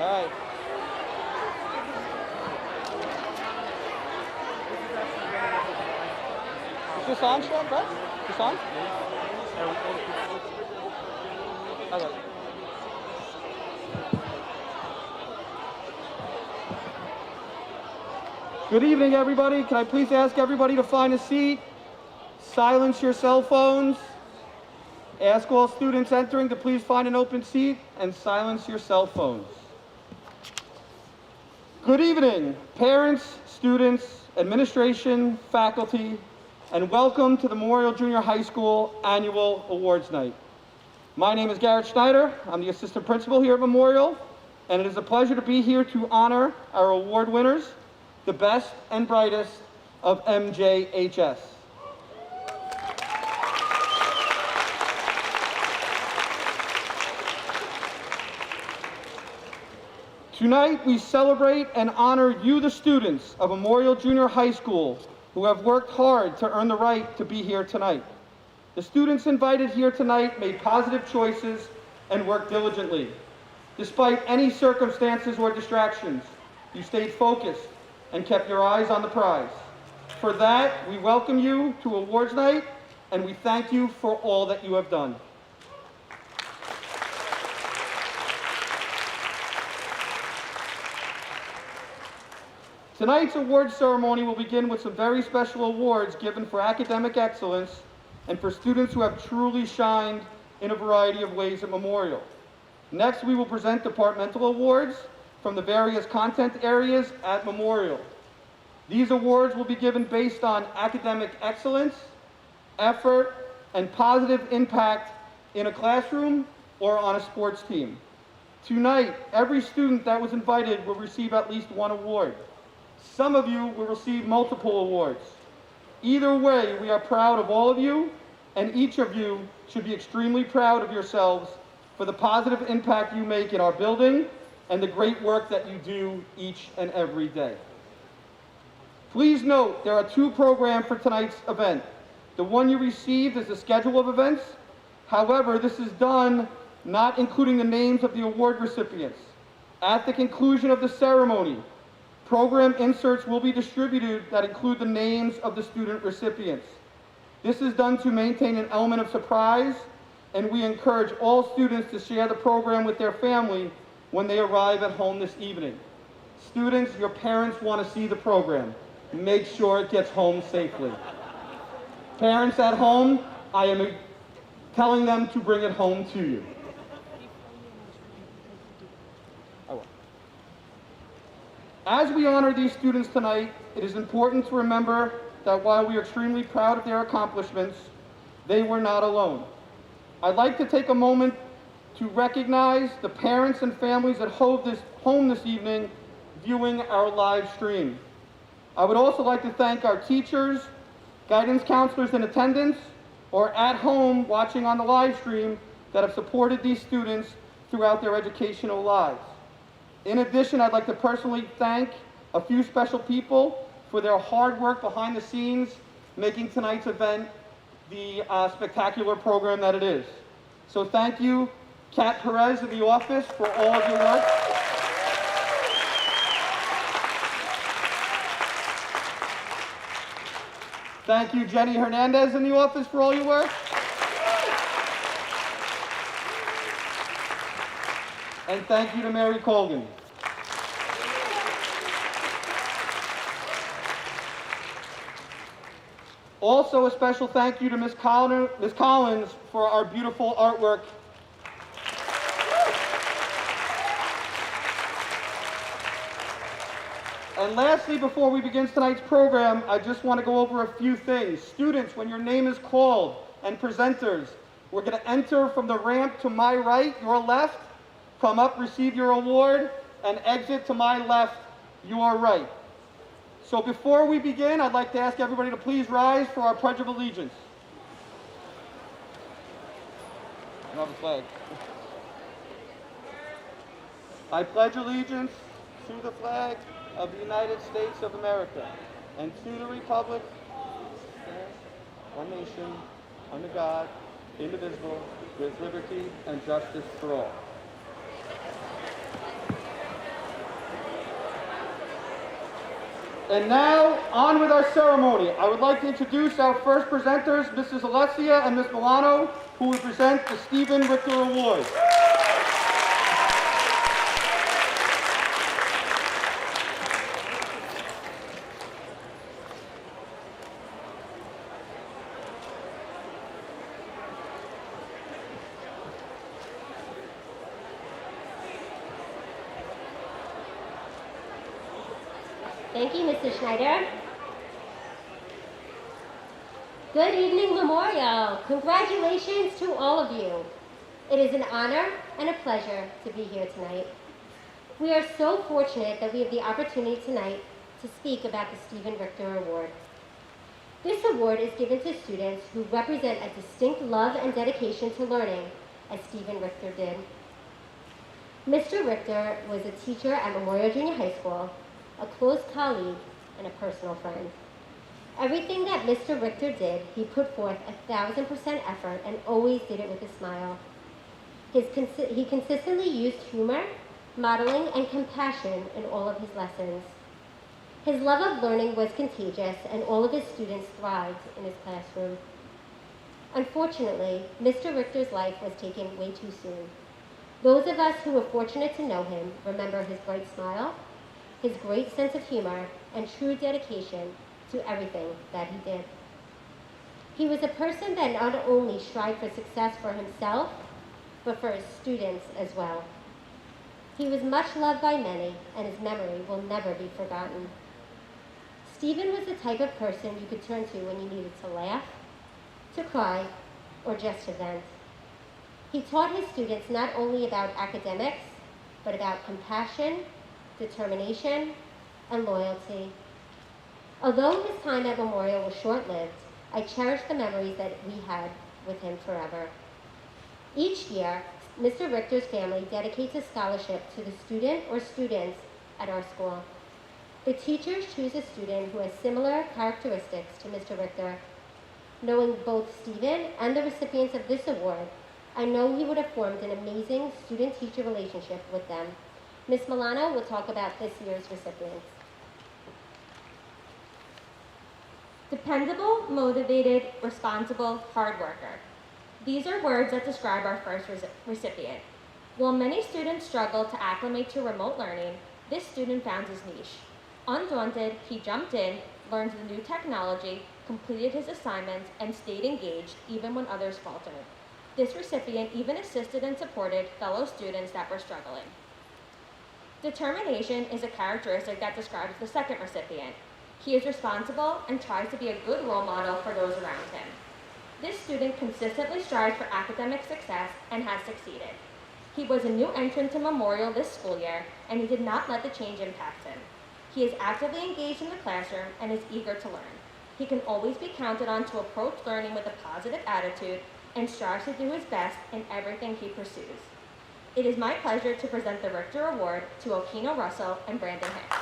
right. Is this on, Sean, Brett? Is this on? Okay. Good evening, everybody. Can I please ask everybody to find a seat? Silence your cell phones. Ask all students entering to please find an open seat and silence your cell phones. Good evening, parents, students, administration, faculty, and welcome to the Memorial Junior High School Annual Awards Night. My name is Garrett Schneider. I'm the assistant principal here at Memorial, and it is a pleasure to be here to honor our award winners, the best and brightest of MJHS. Tonight, we celebrate and honor you, the students of Memorial Junior High School, who have worked hard to earn the right to be here tonight. The students invited here tonight made positive choices and worked diligently. Despite any circumstances or distractions, you stayed focused and kept your eyes on the prize. For that, we welcome you to Awards Night, and we thank you for all that you have done. Tonight's awards ceremony will begin with some very special awards given for academic excellence and for students who have truly shined in a variety of ways at Memorial. Next, we will present departmental awards from the various content areas at Memorial. These awards will be given based on academic excellence, effort, and positive impact in a classroom or on a sports team. Tonight, every student that was invited will receive at least one award. Some of you will receive multiple awards. Either way, we are proud of all of you, and each of you should be extremely proud of yourselves for the positive impact you make in our building and the great work that you do each and every day. Please note there are two programs for tonight's event. The one you received is the schedule of events. However, this is done not including the names of the award recipients. At the conclusion of the ceremony, program inserts will be distributed that include the names of the student recipients. This is done to maintain an element of surprise, and we encourage all students to share the program with their family when they arrive at home this evening. Students, your parents want to see the program. Make sure it gets home safely. Parents at home, I am telling them to bring it home to you. As we honor these students tonight, it is important to remember that while we are extremely proud of their accomplishments, they were not alone. I'd like to take a moment to recognize the parents and families at home this evening viewing our live stream. I would also like to thank our teachers, guidance counselors in attendance, or at home watching on the live stream that have supported these students throughout their educational lives. In addition, I'd like to personally thank a few special people for their hard work behind the scenes, making tonight's event the spectacular program that it is. So thank you, Kat Perez in the office, for all of your work. Thank you, Jenny Hernandez in the office, for all your work. And thank you to Mary Colgan. Also, a special thank you to Ms. Collins for our beautiful artwork. And lastly, before we begin tonight's program, I just want to go over a few things. Students, when your name is called, and presenters, we're going to enter from the ramp to my right, your left, come up, receive your award, and exit to my left, your right. So before we begin, I'd like to ask everybody to please rise for our Pledge of Allegiance. I have a flag. I pledge allegiance to the flag of the United States of America and to the republic, one nation, under God, indivisible, with liberty and justice for all. And now, on with our ceremony. I would like to introduce our first presenters, Mrs. Alessia and Ms. Milano, who will present the Stephen Richter Award. Thank you, Mrs. Schneider. Good evening, Memorial. Congratulations to all of you. It is an honor and a pleasure to be here tonight. We are so fortunate that we have the opportunity tonight to speak about the Stephen Richter Award. This award is given to students who represent a distinct love and dedication to learning, as Stephen Richter did. Mr. Richter was a teacher at Memorial Junior High School, a close colleague, and a personal friend. Everything that Mr. Richter did, he put forth 1,000% effort and always did it with a smile. He consistently used humor, modeling, and compassion in all of his lessons. His love of learning was contagious, and all of his students thrived in his classroom. Unfortunately, Mr. Richter's life was taken way too soon. Those of us who were fortunate to know him remember his bright smile, his great sense of humor, and true dedication to everything that he did. He was a person that not only strived for success for himself, but for his students as well. He was much loved by many, and his memory will never be forgotten. Stephen was the type of person you could turn to when you needed to laugh, to cry, or just to vent. He taught his students not only about academics, but about compassion, determination, and loyalty. Although his time at Memorial was short-lived, I cherish the memories that we had with him forever. Each year, Mr. Richter's family dedicates a scholarship to the student or students at our school. The teachers choose a student who has similar characteristics to Mr. Richter. Knowing both Stephen and the recipients of this award, I know he would have formed an amazing student-teacher relationship with them. Ms. Milano will talk about this year's recipients. Dependable, motivated, responsible, hard worker. These are words that describe our first recipient. While many students struggle to acclimate to remote learning, this student found his niche. Undaunted, he jumped in, learned the new technology, completed his assignments, and stayed engaged even when others faltered. This recipient even assisted and supported fellow students that were struggling. Determination is a characteristic that describes the second recipient. He is responsible and tries to be a good role model for those around him. This student consistently strives for academic success and has succeeded. He was a new entrant to Memorial this school year, and he did not let the change impact him. He is actively engaged in the classroom and is eager to learn. He can always be counted on to approach learning with a positive attitude and strives to do his best in everything he pursues. It is my pleasure to present the Richter Award to Okino Russell and Brandon Hicks.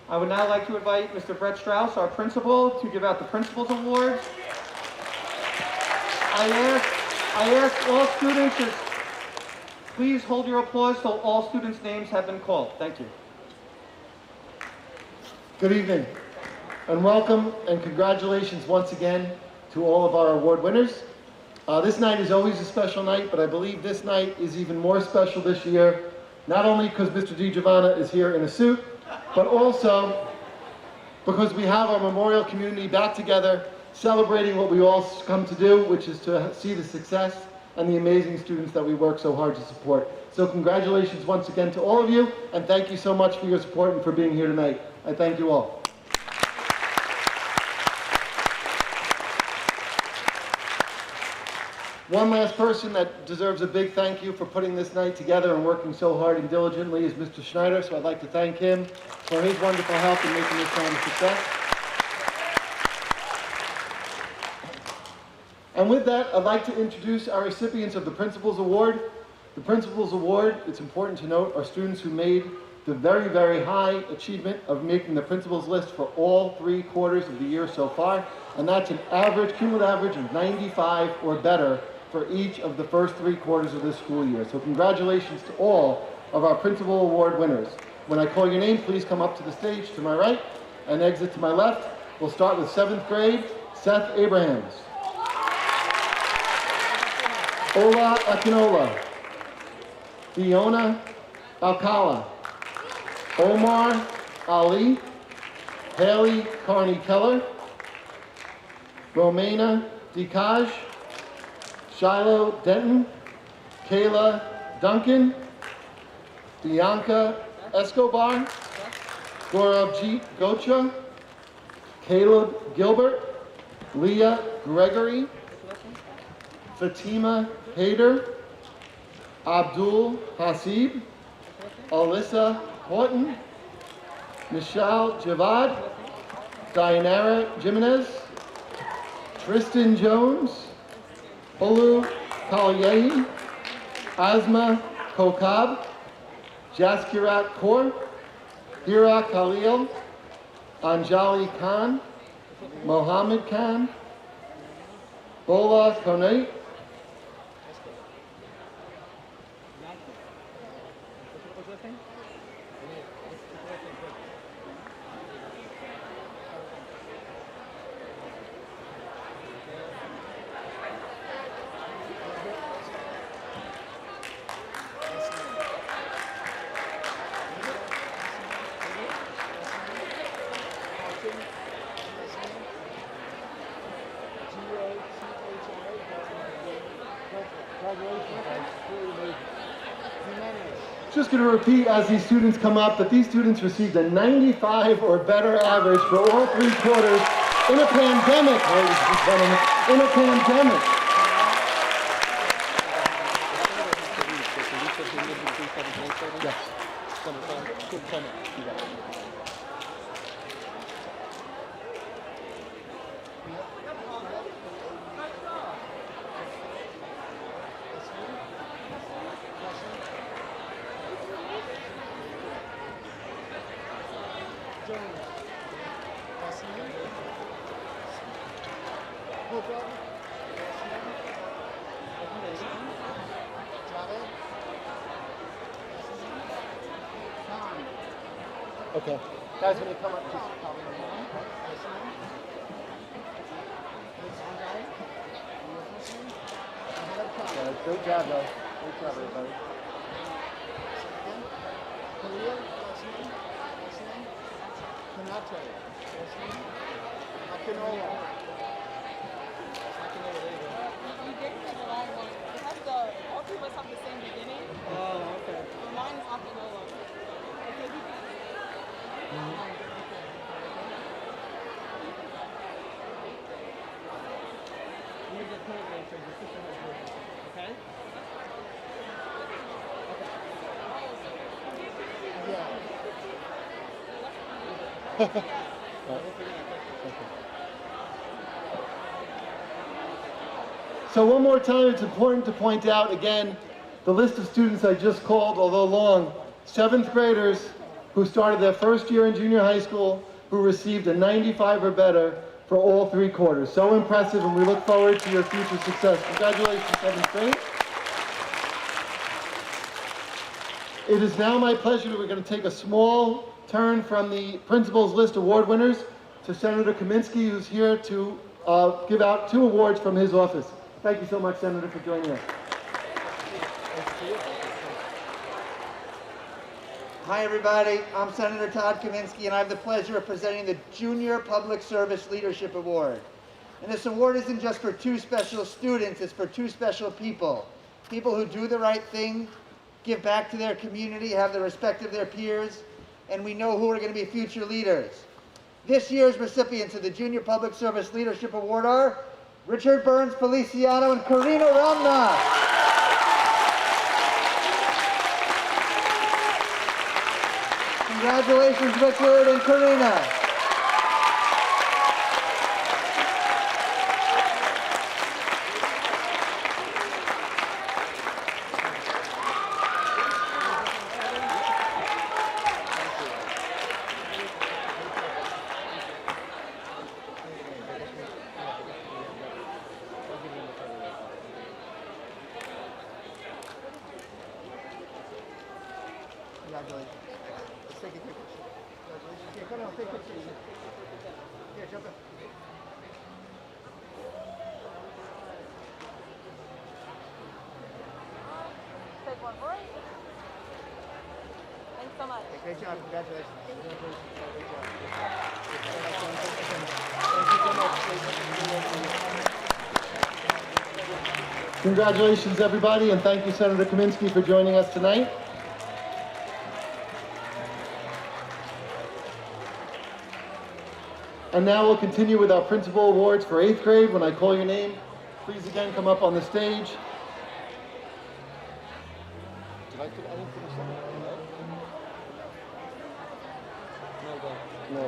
I would now like to invite Mr. Brett Strauss, our principal, to give out the Principal's Awards. I ask all students to please hold your applause till all students' names have been called. Thank you. Good evening, and welcome and congratulations once again to all of our award winners. This night is always a special night, but I believe this night is even more special this year, not only because Mr. DiGiovanna is here in a suit, but also because we have our Memorial community back together, celebrating what we all come to do, which is to see the success and the amazing students that we work so hard to support. So congratulations once again to all of you, and thank you so much for your support and for being here tonight. I thank you all. One last person that deserves a big thank you for putting this night together and working so hard and diligently is Mr. Schneider, so I'd like to thank him for his wonderful help in making this night a success. And with that, I'd like to introduce our recipients of the Principal's Award. The Principal's Award, it's important to note, are students who made the very, very high achievement of making the principal's list for all 3 quarters of the year so far, and that's an average, cumulative average of 95 or better for each of the first 3 quarters of this school year. So congratulations to all of our Principal Award winners. When I call your name, please come up to the stage to my right and exit to my left. We'll start with 7th grade, Seth Abrahams. Ola Akinola. Fiona Alcala. Omar Ali. Haley Carney Keller. Romana Dikaj. Shiloh Denton. Kayla Duncan. Bianca Escobar. Gaurabjeet Gocha. Caleb Gilbert. Leah Gregory. Fatima Hayder. Abdul Hasib. Alyssa Horton. Michelle Javad. Dianara Jimenez. Tristan Jones. Olu Kaliyehi. Asma Kokab. Jaskirat Kaur. Hira Khalil. Anjali Khan. Mohammed Khan. Bola Konate. Just going to repeat as these students come up that these students received a 95 or better average for all 3 quarters in a pandemic, ladies and gentlemen, in a pandemic. Okay. Guys, when you come up, just call me. Yeah, great job, though. Great job, everybody. Khalil, last name? Last name? Konate. Last name? Akinola. Akinola, there you go. You gave me the wrong one. It has the, all 3 of us have the same beginning. Oh, okay. So mine is Akinola. Okay, you can. Leave the code name so your sister has yours. Okay? So one more time, it's important to point out again, the list of students I just called, although long, 7th graders who started their first year in junior high school, who received a 95 or better for all 3 quarters. So impressive, and we look forward to your future success. Congratulations, 7th grade. It is now my pleasure that we're going to take a small turn from the Principal's List award winners to Senator Kaminsky, who's here to give out 2 awards from his office. Thank you so much, Senator, for joining us. Hi, everybody. I'm Senator Todd Kaminsky, and I have the pleasure of presenting the Junior Public Service Leadership Award. And this award isn't just for 2 special students, it's for 2 special people. People who do the right thing, give back to their community, have the respect of their peers, and we know who are going to be future leaders. This year's recipients of the Junior Public Service Leadership Award are Richard Burns Feliciano and Karina Ramna. Congratulations, Richard and Karina. Congratulations. Let's take a quick picture. Congratulations. Here, come on, take a picture. Here, jump in. Take one break. Thanks so much. Okay, great job. Congratulations. Congratulations, everybody, and thank you, Senator Kaminsky, for joining us tonight. And now we'll continue with our principal awards for 8th grade. When I call your name, please again come up on the stage. Did I didn't finish that? No,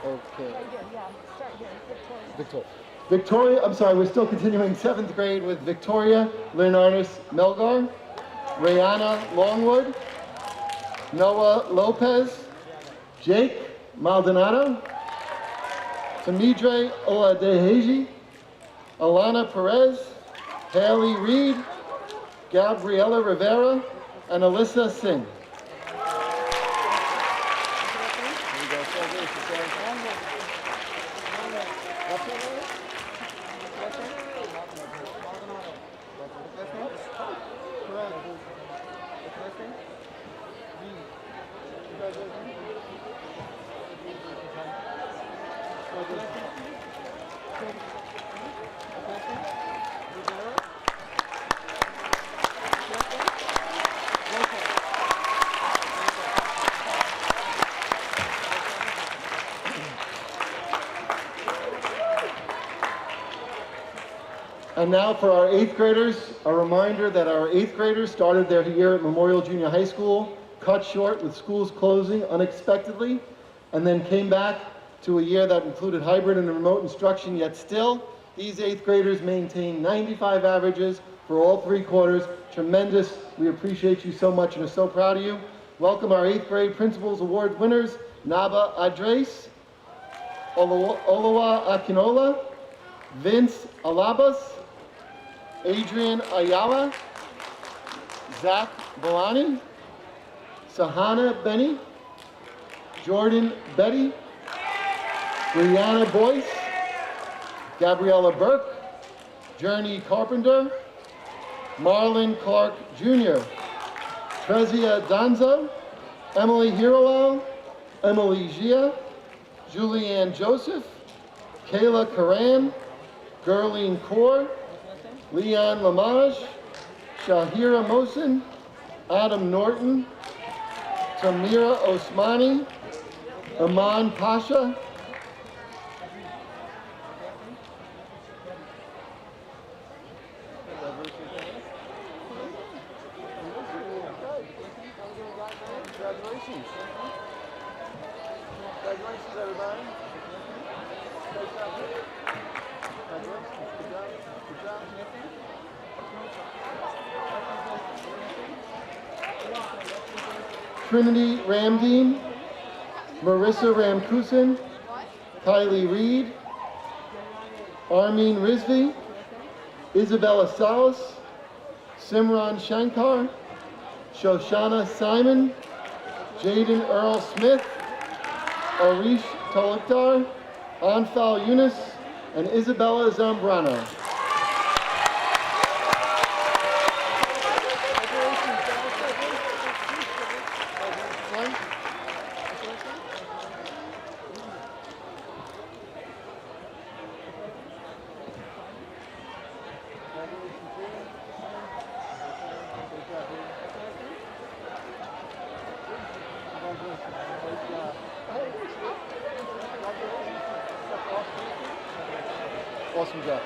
okay. Yeah, start here. Victoria, I'm sorry, we're still continuing 7th grade with Victoria Leonardis Melgar, Rayana Longwood, Noah Lopez, Jake Maldonado, Tamidre Oladeheji, Alana Perez, Haley Reed, Gabriela Rivera, and Alyssa Singh. And now for our 8th graders, a reminder that our 8th graders started their year at Memorial Junior High School, cut short with schools closing unexpectedly, and then came back to a year that included hybrid and remote instruction, yet still, these 8th graders maintain 95 averages for all 3 quarters. Tremendous. We appreciate you so much and are so proud of you. Welcome our 8th grade Principals Award winners, Naba Adres, Olowa Akinola, Vince Alabas, Adrian Ayala, Zach Bolani, Sahana Benny, Jordan Betty, Brianna Boyce, Gabriella Burke, Journey Carpenter, Marlon Clark Jr., Trezia Danzo, Emily Hirolal, Emily Gia, Julianne Joseph, Kayla Karan, Gerline Kaur, Leon Lamage, Shahira Mohsen, Adam Norton, Tamira Osmani, Aman Pasha, Congratulations. Congratulations, everybody. Great job. Congratulations. Good job. Good job. Trinity Ramdeen, Marissa Ramkusin, Kylie Reed, Armin Rizvi, Isabella Salas, Simran Shankar, Shoshana Simon, Jaden Earl Smith, Arish Tolakdar, Anfal Yunus, and Isabella Zambrano. Awesome job.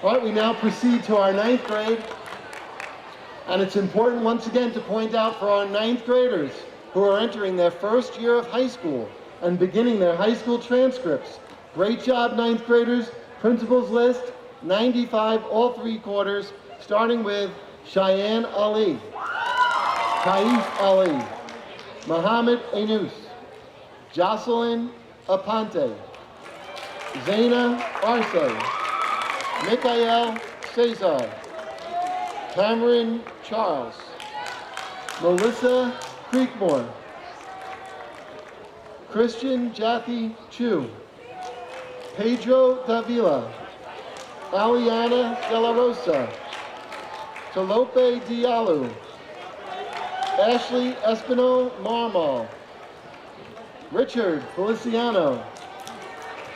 All right, we now proceed to our 9th grade. And it's important once again to point out for our 9th graders who are entering their first year of high school and beginning their high school transcripts. Great job, 9th graders. Principal's list, 95 all 3 quarters, starting with Cheyenne Ali, Kaif Ali, Mohammed Ainus, Jocelyn Aponte, Zaina Arce, Mikael Cesar, Cameron Charles, Melissa Creekmore, Christian Jathy Chu, Pedro Davila, Aliana De La Rosa, Talope Diallo, Ashley Espinal Marmal, Richard Feliciano,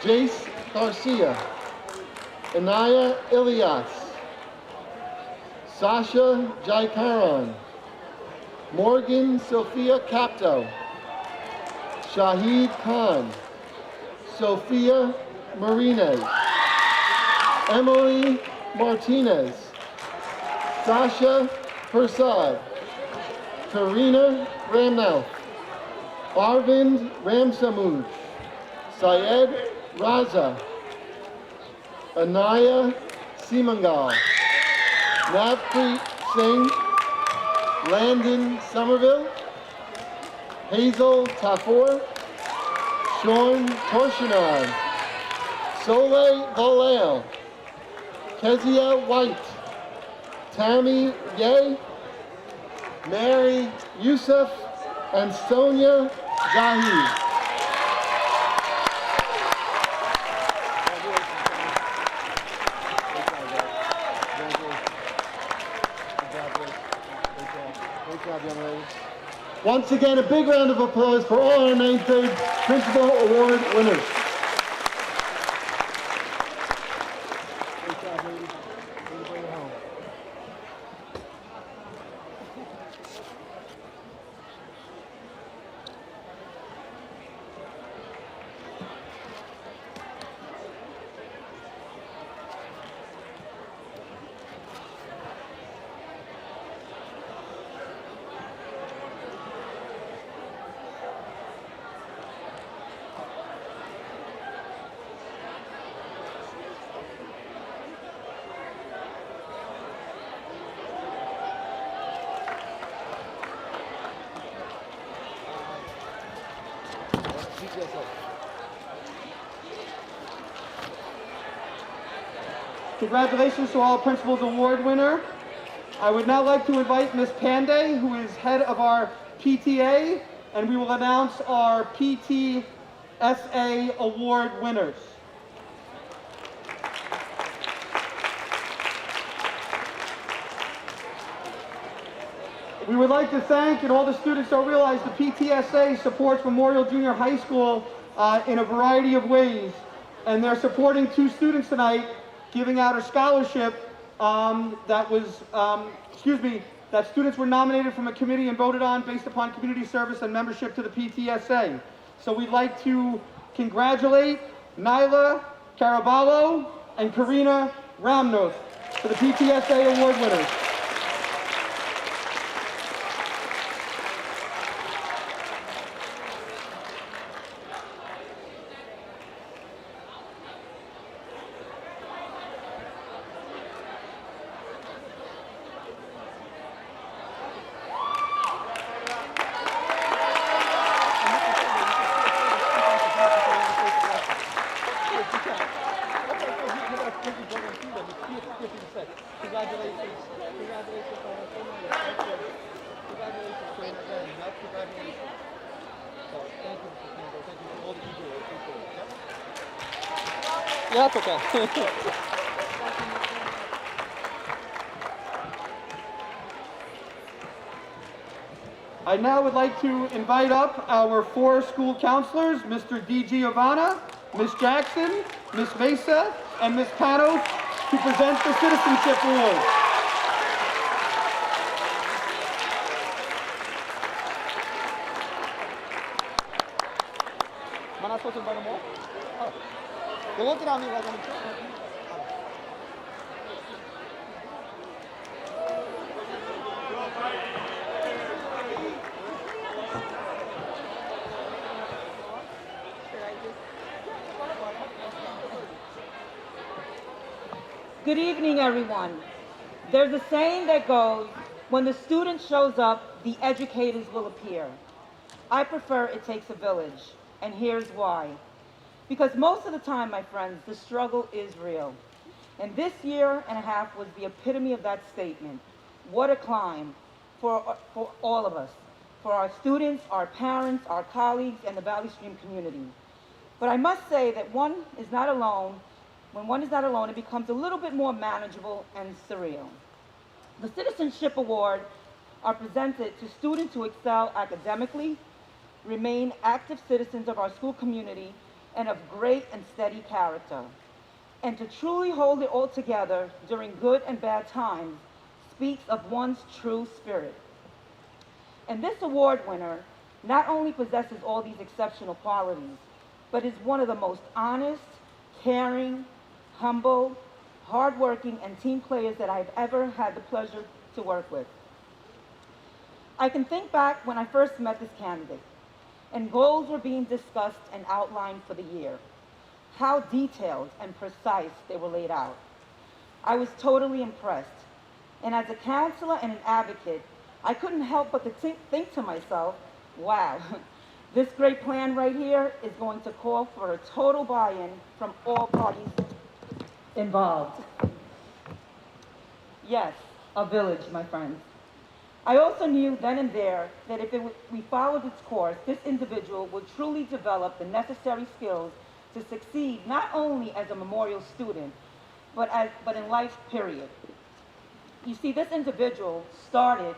Jace Garcia, Anaya Ilias, Sasha Jaikaran, Morgan Sophia Capto, Shahid Khan, Sophia Martinez, Emily Martinez, Sasha Persad, Karina Ramnath, Arvind Ramsamuj, Syed Raza, Anaya Simangal, Navpreet Singh, Landon Somerville, Hazel Tafour, Sean Torshanon, Soleil Vallejo, Kezia White, Tammy Ye, Mary Youssef, and Sonia Zahid. Once again, a big round of applause for all our 9th grade Principal Award winners. Great job, ladies. Way to bring it home. Congratulations to all Principals Award winner. I would now like to invite Ms. Pandey, who is head of our PTA, and we will announce our PTSA Award winners. We would like to thank, and all the students don't realize, the PTSA supports Memorial Junior High School in a variety of ways. And they're supporting 2 students tonight, giving out a scholarship that students were nominated from a committee and voted on based upon community service and membership to the PTSA. So we'd like to congratulate Nyla Caraballo and Karina Ramnoth for the PTSA Award winners. Yeah, that's okay. I now would like to invite up our 4 school counselors, Mr. D. Giovanna, Ms. Jackson, Ms. Mesa, and Ms. Panos, to present the Citizenship Award. Am I not supposed to invite them all? Oh. The one thing I mean, like, Good evening, everyone. There's a saying that goes, when the student shows up, the educators will appear. I prefer it takes a village, and here's why. Because most of the time, my friends, the struggle is real. And this year and a half was the epitome of that statement. What a climb for all of us, for our students, our parents, our colleagues, and the Valley Stream community. But I must say that one is not alone. When one is not alone, it becomes a little bit more manageable and surreal. The Citizenship Award are presented to students who excel academically, remain active citizens of our school community, and of great and steady character. And to truly hold it all together during good and bad times speaks of one's true spirit. And this award winner not only possesses all these exceptional qualities, but is one of the most honest, caring, humble, hardworking, and team players that I've ever had the pleasure to work with. I can think back when I first met this candidate, and goals were being discussed and outlined for the year. How detailed and precise they were laid out. I was totally impressed. And as a counselor and an advocate, I couldn't help but to think to myself, wow, this great plan right here is going to call for a total buy-in from all parties involved. Yes, a village, my friends. I also knew then and there that if we followed its course, this individual would truly develop the necessary skills to succeed not only as a Memorial student, but in life, period. You see, this individual started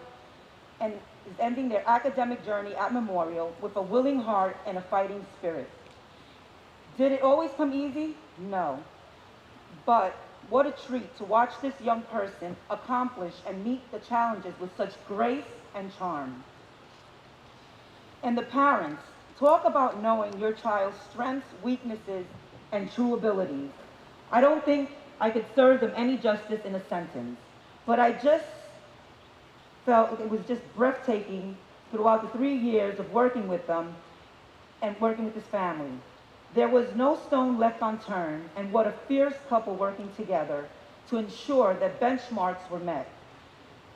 and is ending their academic journey at Memorial with a willing heart and a fighting spirit. Did it always come easy? No. But what a treat to watch this young person accomplish and meet the challenges with such grace and charm. And the parents, talk about knowing your child's strengths, weaknesses, and true abilities. I don't think I could serve them any justice in a sentence, but I just felt it was just breathtaking throughout the 3 years of working with them and working with this family. There was no stone left unturned, and what a fierce couple working together to ensure that benchmarks were met.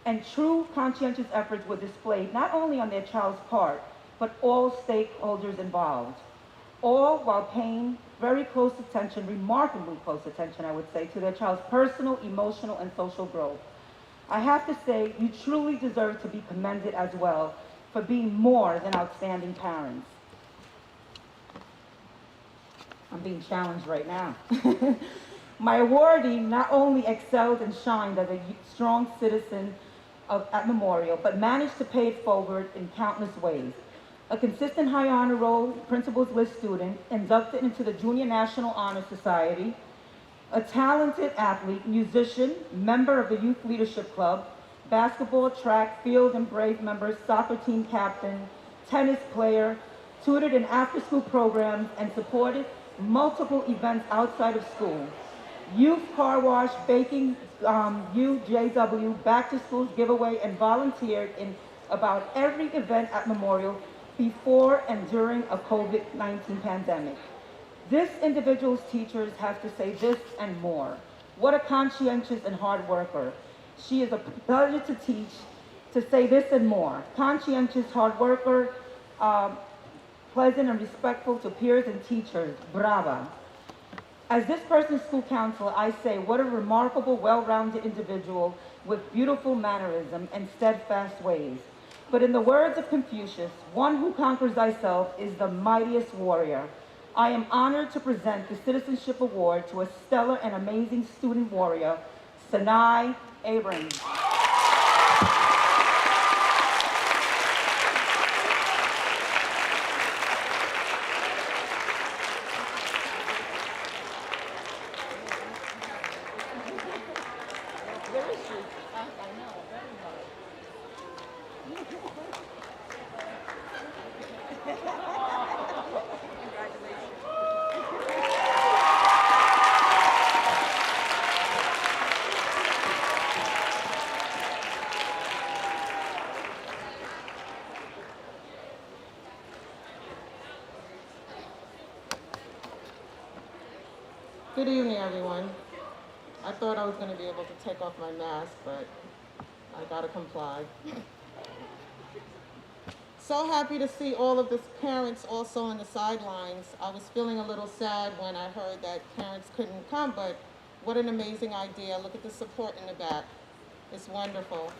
And true conscientious efforts were displayed not only on their child's part, but all stakeholders involved. All while paying very close attention, remarkably close attention, I would say, to their child's personal, emotional, and social growth. I have to say, you truly deserve to be commended as well for being more than outstanding parents. I'm being challenged right now. My awardee not only excelled and shined as a strong citizen at Memorial, but managed to pay it forward in countless ways. A consistent high honor roll principal's list student, inducted into the Junior National Honor Society, a talented athlete, musician, member of the Youth Leadership Club, basketball, track, field and brave member, soccer team captain, tennis player, tutored in after-school programs, and supported multiple events outside of school. Youth car wash, baking, UJW, back to schools giveaway, and volunteered in about every event at Memorial before and during a COVID-19 pandemic. This individual's teachers have to say this and more. What a conscientious and hard worker. She is a pleasure to teach, to say this and more. Conscientious, hard worker, pleasant and respectful to peers and teachers. Brava. As this person's school counselor, I say, what a remarkable, well-rounded individual with beautiful mannerism and steadfast ways. But in the words of Confucius, one who conquers thyself is the mightiest warrior. I am honored to present the Citizenship Award to a stellar and amazing student warrior, Sanai Abrams. Good evening, everyone. I thought I was going to be able to take off my mask, but I got to comply. So happy to see all of the parents also on the sidelines. I was feeling a little sad when I heard that parents couldn't come, but what an amazing idea. Look at the support in the back. It's wonderful.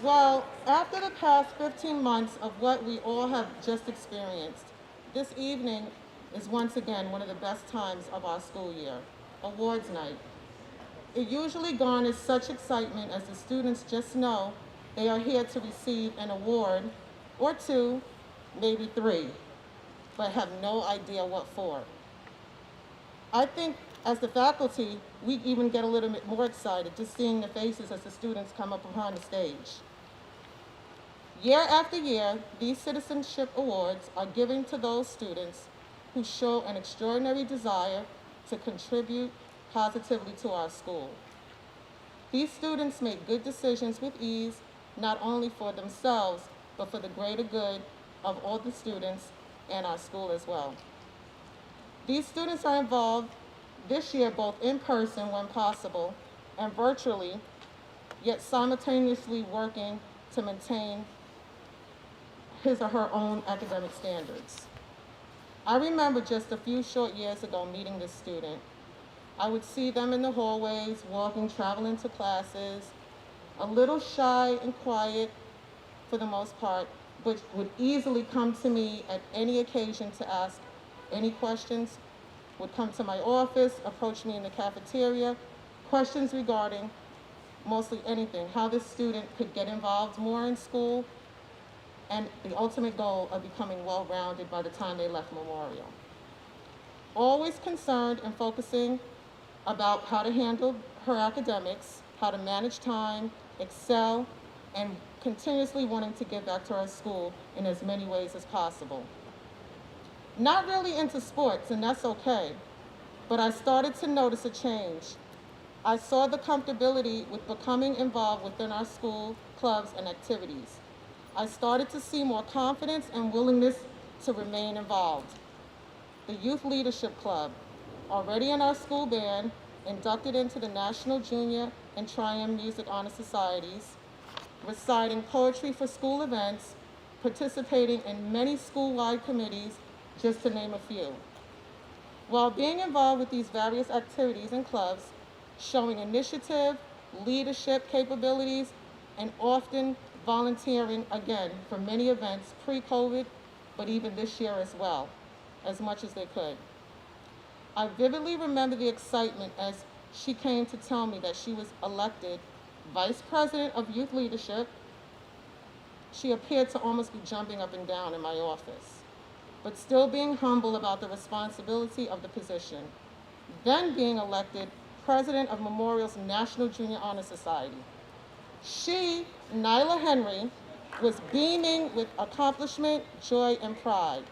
Well, after the past 15 months of what we all have just experienced, this evening is once again one of the best times of our school year, awards night. It usually garners such excitement as the students just know they are here to receive an award or two, maybe three, but have no idea what for. I think as the faculty, we even get a little bit more excited just seeing the faces as the students come up behind the stage. Year after year, these citizenship awards are given to those students who show an extraordinary desire to contribute positively to our school. These students make good decisions with ease, not only for themselves, but for the greater good of all the students and our school as well. These students are involved this year both in person when possible and virtually, yet simultaneously working to maintain his or her own academic standards. I remember just a few short years ago meeting this student. I would see them in the hallways, walking, traveling to classes, a little shy and quiet for the most part, but would easily come to me at any occasion to ask any questions, would come to my office, approach me in the cafeteria, questions regarding mostly anything, how this student could get involved more in school, and the ultimate goal of becoming well-rounded by the time they left Memorial. Always concerned and focusing about how to handle her academics, how to manage time, excel, and continuously wanting to give back to our school in as many ways as possible. Not really into sports, and that's okay, but I started to notice a change. I saw the comfortability with becoming involved within our school clubs and activities. I started to see more confidence and willingness to remain involved. The Youth Leadership Club, already in our school band, inducted into the National Junior and Triumph Music Honor Societies, reciting poetry for school events, participating in many school-wide committees, just to name a few. While being involved with these various activities and clubs, showing initiative, leadership capabilities, and often volunteering again for many events pre-COVID, but even this year as well, as much as they could. I vividly remember the excitement as she came to tell me that she was elected Vice President of Youth Leadership. She appeared to almost be jumping up and down in my office, but still being humble about the responsibility of the position. Then being elected President of Memorial's National Junior Honor Society. She, Nyla Henry, was beaming with accomplishment, joy, and pride.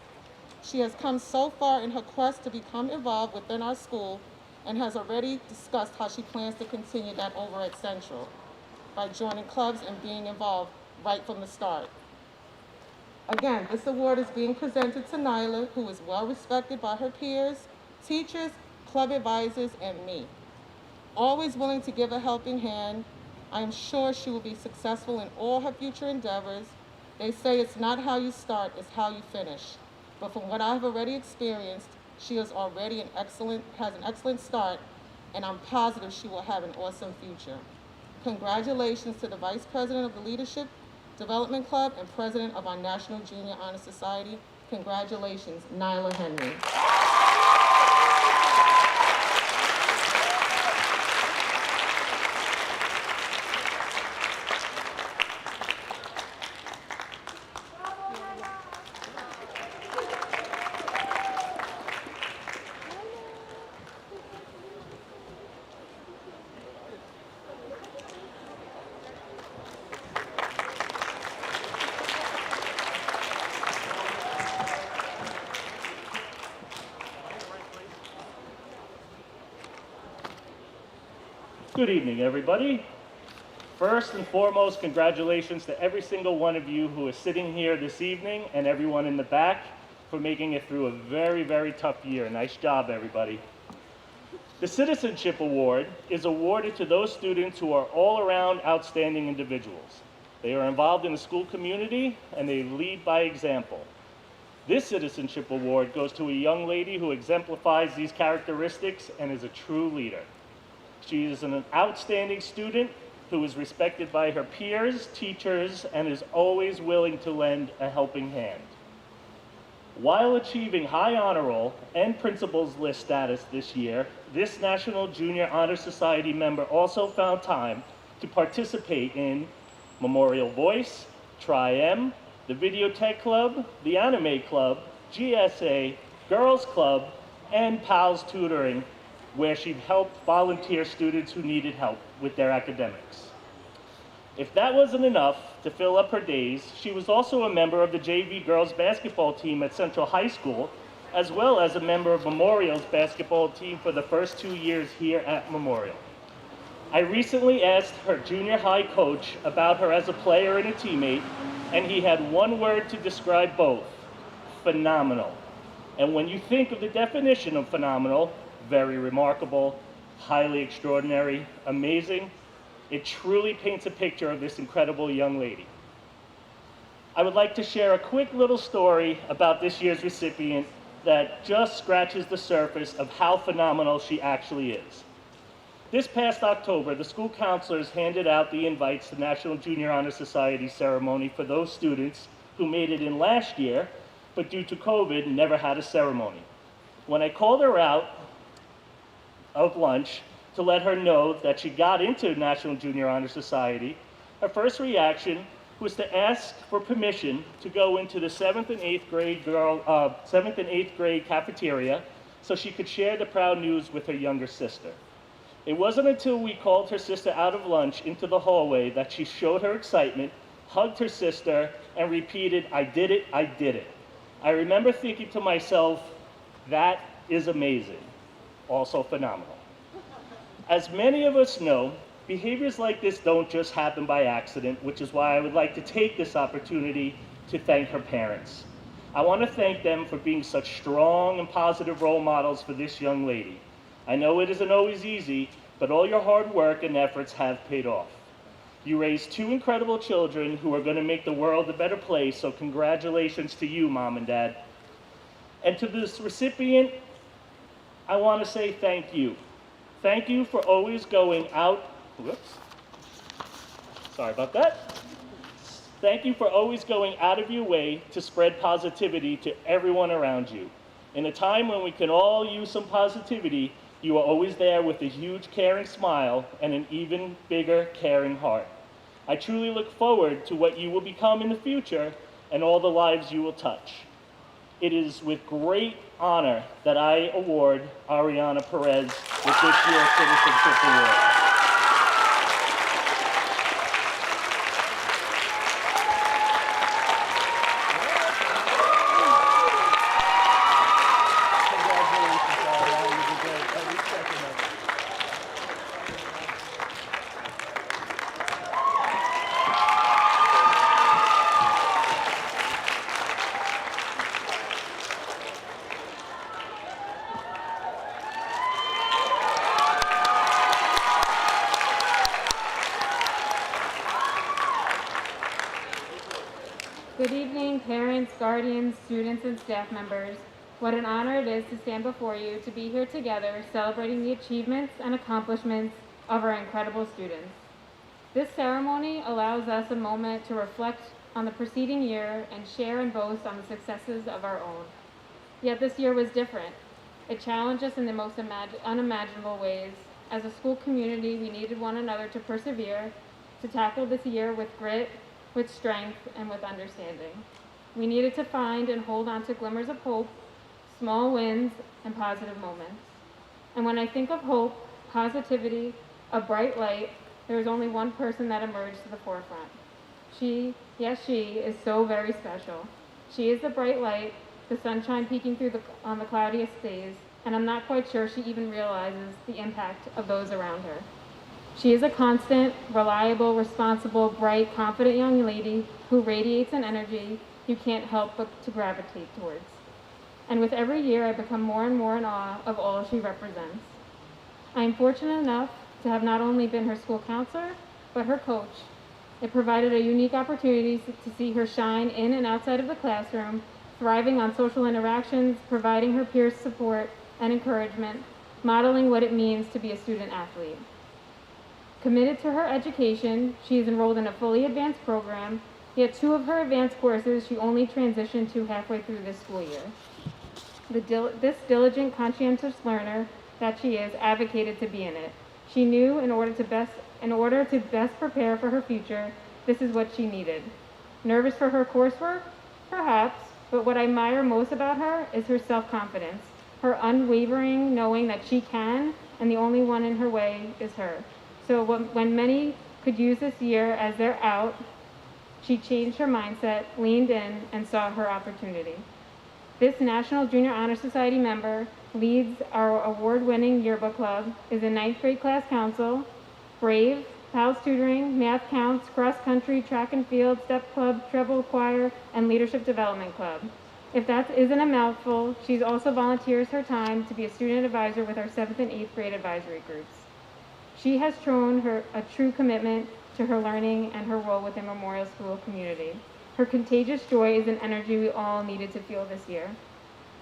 She has come so far in her quest to become involved within our school and has already discussed how she plans to continue that over at Central by joining clubs and being involved right from the start. Again, this award is being presented to Nyla, who is well respected by her peers, teachers, club advisors, and me. Always willing to give a helping hand, I am sure she will be successful in all her future endeavors. They say it's not how you start, it's how you finish. But from what I've already experienced, she is already has an excellent start, and I'm positive she will have an awesome future. Congratulations to the Vice President of the Leadership Development Club and President of our National Junior Honor Society. Congratulations, Nyla Henry. Good evening, everybody. First and foremost, congratulations to every single one of you who is sitting here this evening and everyone in the back for making it through a very, very tough year. Nice job, everybody. The Citizenship Award is awarded to those students who are all-around outstanding individuals. They are involved in the school community and they lead by example. This Citizenship Award goes to a young lady who exemplifies these characteristics and is a true leader. She is an outstanding student who is respected by her peers, teachers, and is always willing to lend a helping hand. While achieving high honor roll and principals list status this year, this National Junior Honor Society member also found time to participate in Memorial Voice, Tri-M, the Videotech Club, the Anime Club, GSA, Girls Club, and PALS Tutoring, where she helped volunteer students who needed help with their academics. If that wasn't enough to fill up her days, she was also a member of the JV girls basketball team at Central High School, as well as a member of Memorial's basketball team for the first 2 years here at Memorial. I recently asked her junior high coach about her as a player and a teammate, and he had one word to describe both: phenomenal. And when you think of the definition of phenomenal, very remarkable, highly extraordinary, amazing, it truly paints a picture of this incredible young lady. I would like to share a quick little story about this year's recipient that just scratches the surface of how phenomenal she actually is. This past October, the school counselors handed out the invites to National Junior Honor Society ceremony for those students who made it in last year, but due to COVID, never had a ceremony. When I called her out of lunch to let her know that she got into National Junior Honor Society, her first reaction was to ask for permission to go into the 7th and 8th grade cafeteria so she could share the proud news with her younger sister. It wasn't until we called her sister out of lunch into the hallway that she showed her excitement, hugged her sister, and repeated, "I did it, I did it." I remember thinking to myself, that is amazing, also phenomenal. As many of us know, behaviors like this don't just happen by accident, which is why I would like to take this opportunity to thank her parents. I want to thank them for being such strong and positive role models for this young lady. I know it isn't always easy, but all your hard work and efforts have paid off. You raised two incredible children who are going to make the world a better place, so congratulations to you, Mom and Dad. And to this recipient, I want to say thank you. Thank you for always going out, sorry about that. Thank you for always going out of your way to spread positivity to everyone around you. In a time when we can all use some positivity, you are always there with a huge caring smile and an even bigger caring heart. I truly look forward to what you will become in the future and all the lives you will touch. It is with great honor that I award Ariana Perez with this year's Citizenship Award. Good evening, parents, guardians, students, and staff members. What an honor it is to stand before you to be here together celebrating the achievements and accomplishments of our incredible students. This ceremony allows us a moment to reflect on the preceding year and share and boast on the successes of our own. Yet this year was different. It challenged us in the most unimaginable ways. As a school community, we needed one another to persevere, to tackle this year with grit, with strength, and with understanding. We needed to find and hold on to glimmers of hope, small wins, and positive moments. And when I think of hope, positivity, a bright light, there is only one person that emerged to the forefront. She, yes, she is so very special. She is the bright light, the sunshine peeking through on the cloudiest days, and I'm not quite sure she even realizes the impact of those around her. She is a constant, reliable, responsible, bright, confident young lady who radiates an energy you can't help but to gravitate towards. And with every year, I become more and more in awe of all she represents. I am fortunate enough to have not only been her school counselor, but her coach. It provided a unique opportunity to see her shine in and outside of the classroom, thriving on social interactions, providing her peers support and encouragement, modeling what it means to be a student athlete. Committed to her education, she is enrolled in a fully advanced program, yet 2 of her advanced courses she only transitioned to halfway through this school year. This diligent, conscientious learner that she is advocated to be in it. She knew in order to best prepare for her future, this is what she needed. Nervous for her coursework? Perhaps, but what I admire most about her is her self-confidence, her unwavering knowing that she can, and the only one in her way is her. So when many could use this year as their out, she changed her mindset, leaned in, and saw her opportunity. This National Junior Honor Society member leads our award-winning yearbook club, is in 9th grade class council, brave, PALS tutoring, math counts, cross-country, track and field, step club, treble choir, and leadership development club. If that isn't a mouthful, she also volunteers her time to be a student advisor with our 7th and 8th grade advisory groups. She has shown a true commitment to her learning and her role within Memorial School community. Her contagious joy is an energy we all needed to feel this year.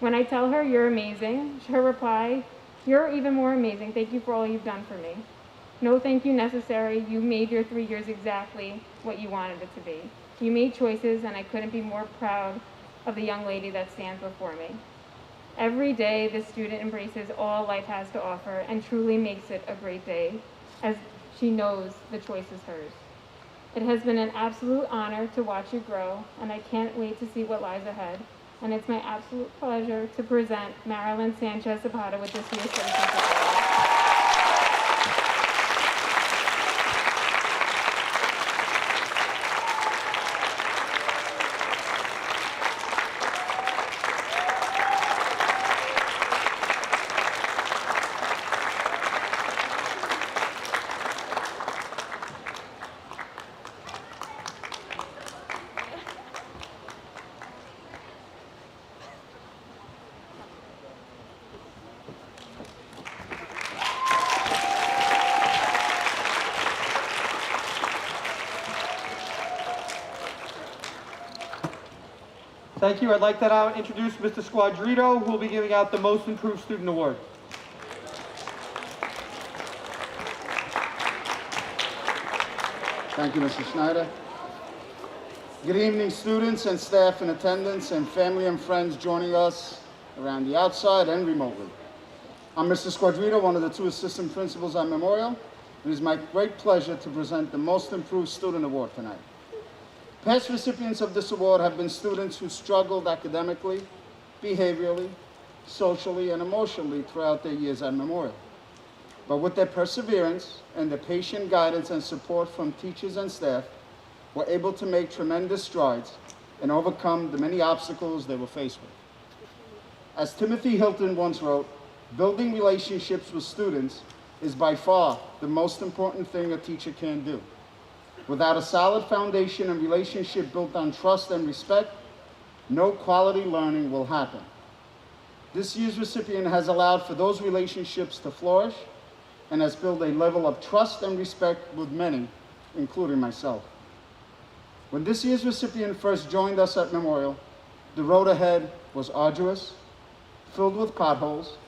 When I tell her, "You're amazing," her reply, "You're even more amazing. Thank you for all you've done for me." No thank you necessary. You made your 3 years exactly what you wanted it to be. You made choices, and I couldn't be more proud of the young lady that stands before me. Every day, this student embraces all life has to offer and truly makes it a great day, as she knows the choice is hers. It has been an absolute honor to watch you grow, and I can't wait to see what lies ahead. And it's my absolute pleasure to present Marilyn Sanchez Zapata with this year's Citizenship Award. Thank you. I'd like to now introduce Mr. Squadrito, who will be giving out the Most Improved Student Award. Thank you, Mr. Schneider. Good evening, students and staff in attendance and family and friends joining us around the outside and remotely. I'm Mr. Squadrito, one of the 2 assistant principals at Memorial. It is my great pleasure to present the Most Improved Student Award tonight. Past recipients of this award have been students who struggled academically, behaviorally, socially, and emotionally throughout their years at Memorial. But with their perseverance and the patient guidance and support from teachers and staff, were able to make tremendous strides and overcome the many obstacles they were faced with. As Timothy Hilton once wrote, building relationships with students is by far the most important thing a teacher can do. Without a solid foundation and relationship built on trust and respect, no quality learning will happen. This year's recipient has allowed for those relationships to flourish and has built a level of trust and respect with many, including myself. When this year's recipient first joined us at Memorial, the road ahead was arduous, filled with potholes,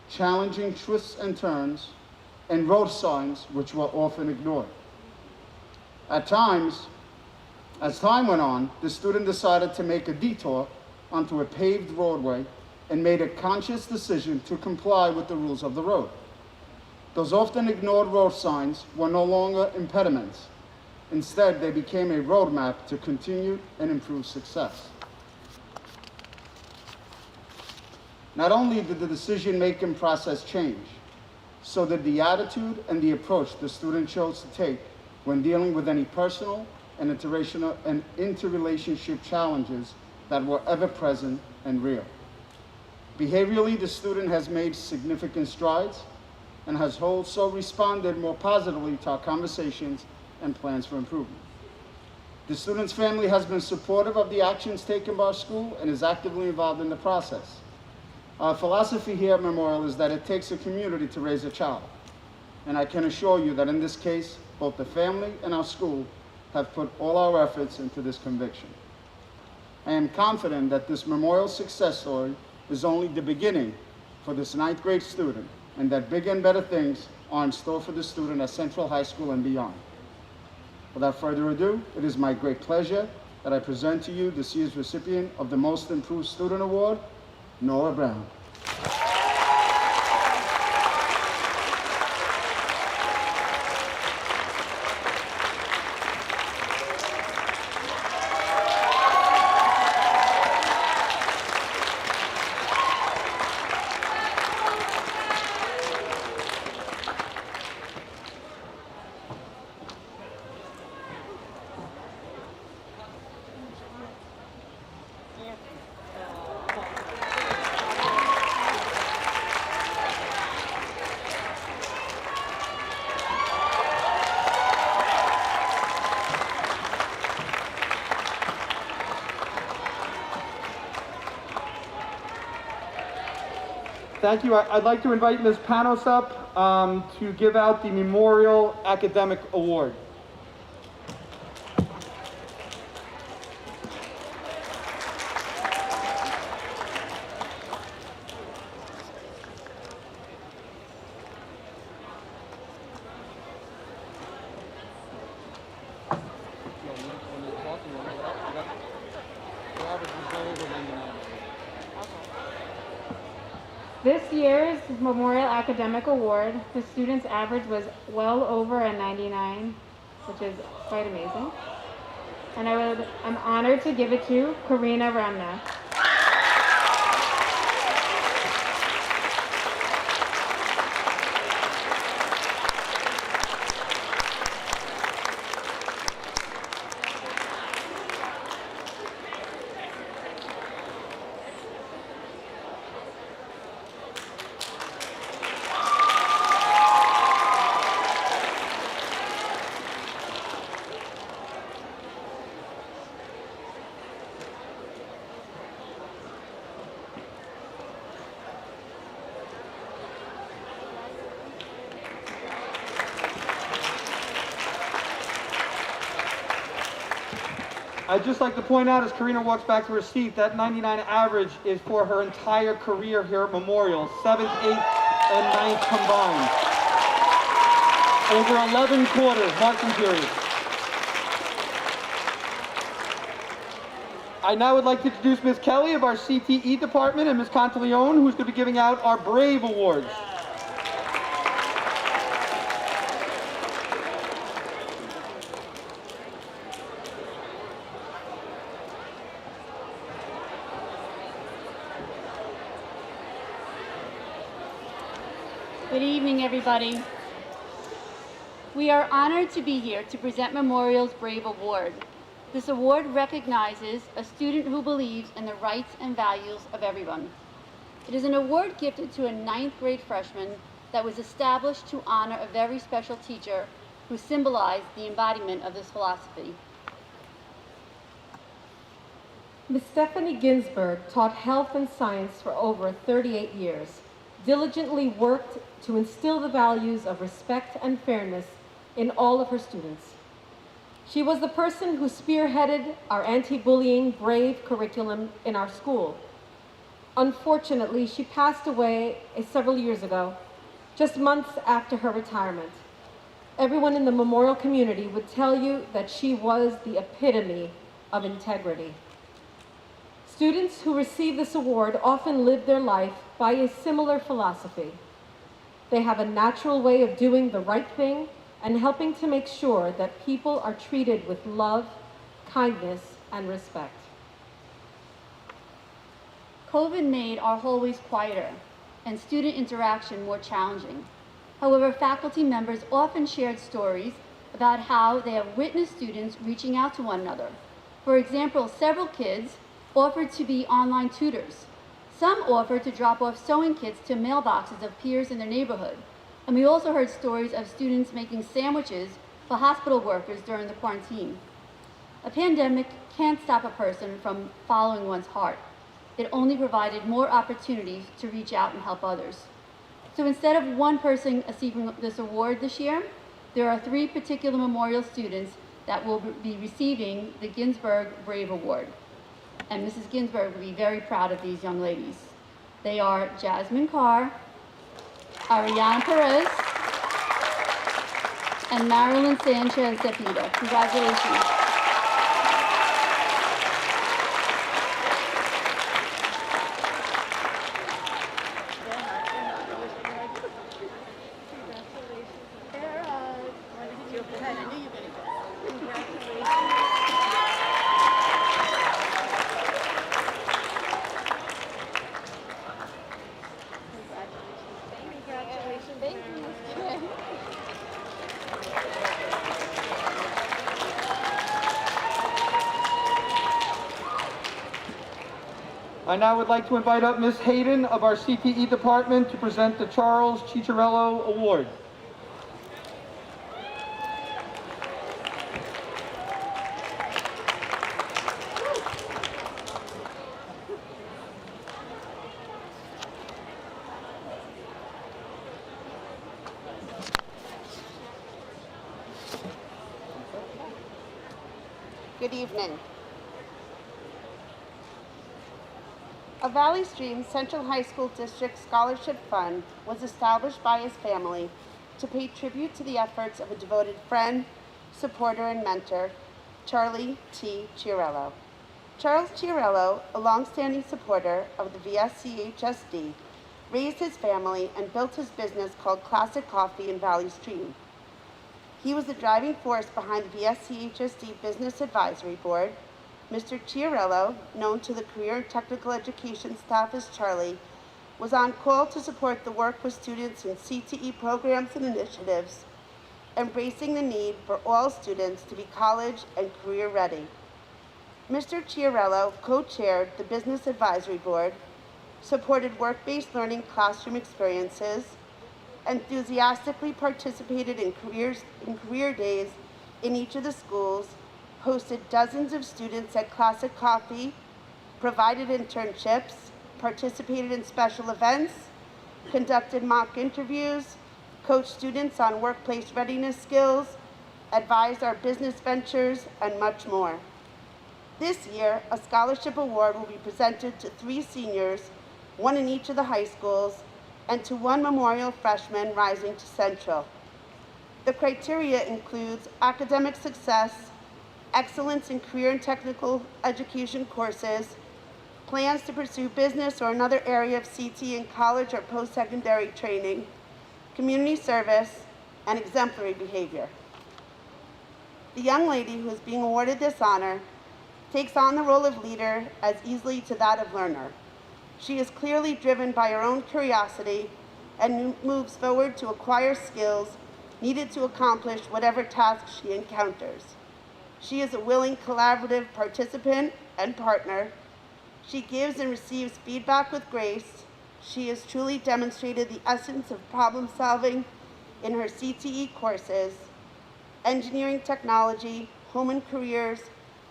challenging twists and turns, and road signs which were often ignored. At times, as time went on, the student decided to make a detour onto a paved roadway and made a conscious decision to comply with the rules of the road. Those often ignored road signs were no longer impediments. Instead, they became a roadmap to continued and improved success. Not only did the decision-making process change, so did the attitude and the approach the student chose to take when dealing with any personal and interrelationship challenges that were ever present and real. Behaviorally, the student has made significant strides, and has also responded more positively to our conversations and plans for improvement. The student's family has been supportive of the actions taken by our school and is actively involved in the process. Our philosophy here at Memorial is that it takes a community to raise a child. And I can assure you that in this case, both the family and our school have put all our efforts into this conviction. I am confident that this Memorial success story is only the beginning for this 9th grade student, and that bigger and better things are in store for the student at Central High School and beyond. Without further ado, it is my great pleasure that I present to you this year's recipient of the Most Improved Student Award, Noah Brown. Thank you. I'd like to invite Ms. Panos up to give out the Memorial Academic Award. This year's Memorial Academic Award, the student's average was well over a 99, which is quite amazing. And I'm honored to give it to Karina Ramna. I'd just like to point out as Karina walks back to her seat, that 99 average is for her entire career here at Memorial, 7th, 8th, and 9th combined. Over 11 quarters, marking period. I now would like to introduce Ms. Kelly of our CTE department and Ms. Conteleone, who's going to be giving out our Brave Awards. Good evening, everybody. We are honored to be here to present Memorial's Brave Award. This award recognizes a student who believes in the rights and values of everyone. It is an award gifted to a 9th grade freshman that was established to honor a very special teacher who symbolized the embodiment of this philosophy. Ms. Stephanie Ginsberg taught health and science for over 38 years, diligently worked to instill the values of respect and fairness in all of her students. She was the person who spearheaded our anti-bullying BRAVE curriculum in our school. Unfortunately, she passed away several years ago, just months after her retirement. Everyone in the Memorial community would tell you that she was the epitome of integrity. Students who receive this award often live their life by a similar philosophy. They have a natural way of doing the right thing and helping to make sure that people are treated with love, kindness, and respect. COVID made our hallways quieter and student interaction more challenging. However, faculty members often shared stories about how they have witnessed students reaching out to one another. For example, several kids offered to be online tutors. Some offered to drop off sewing kits to mailboxes of peers in their neighborhood. And we also heard stories of students making sandwiches for hospital workers during the quarantine. A pandemic can't stop a person from following one's heart. It only provided more opportunities to reach out and help others. So instead of one person receiving this award this year, there are 3 particular memorial students that will be receiving the Ginsburg Brave Award. And Mrs. Ginsburg will be very proud of these young ladies. They are Jasmine Carr, Ariana Perez, and Marilyn Sanchez Zepeda. Congratulations. I now would like to invite up Ms. Hayden of our CTE department to present the Charles Cicciarello Award. Good evening. A Valley Stream Central High School District Scholarship Fund was established by his family to pay tribute to the efforts of a devoted friend, supporter, and mentor, Charlie T. Chiarello. Charles Chiarello, a longstanding supporter of the VSCHSD, raised his family and built his business called Classic Coffee in Valley Stream. He was the driving force behind the VSCHSD Business Advisory Board. Mr. Chiarello, known to the Career and Technical Education staff as Charlie, was on call to support the work with students in CTE programs and initiatives, embracing the need for all students to be college and career ready. Mr. Chiarello co-chaired the Business Advisory Board, supported work-based learning classroom experiences, enthusiastically participated in career days in each of the schools, hosted dozens of students at Classic Coffee, provided internships, participated in special events, conducted mock interviews, coached students on workplace readiness skills, advised our business ventures, and much more. This year, a scholarship award will be presented to 3 seniors, 1 in each of the high schools, and to 1 memorial freshman rising to Central. The criteria includes academic success, excellence in career and technical education courses, plans to pursue business or another area of CT in college or post-secondary training, community service, and exemplary behavior. The young lady who is being awarded this honor takes on the role of leader as easily to that of learner. She is clearly driven by her own curiosity and moves forward to acquire skills needed to accomplish whatever task she encounters. She is a willing collaborative participant and partner. She gives and receives feedback with grace. She has truly demonstrated the essence of problem solving in her CTE courses, engineering technology, home and careers,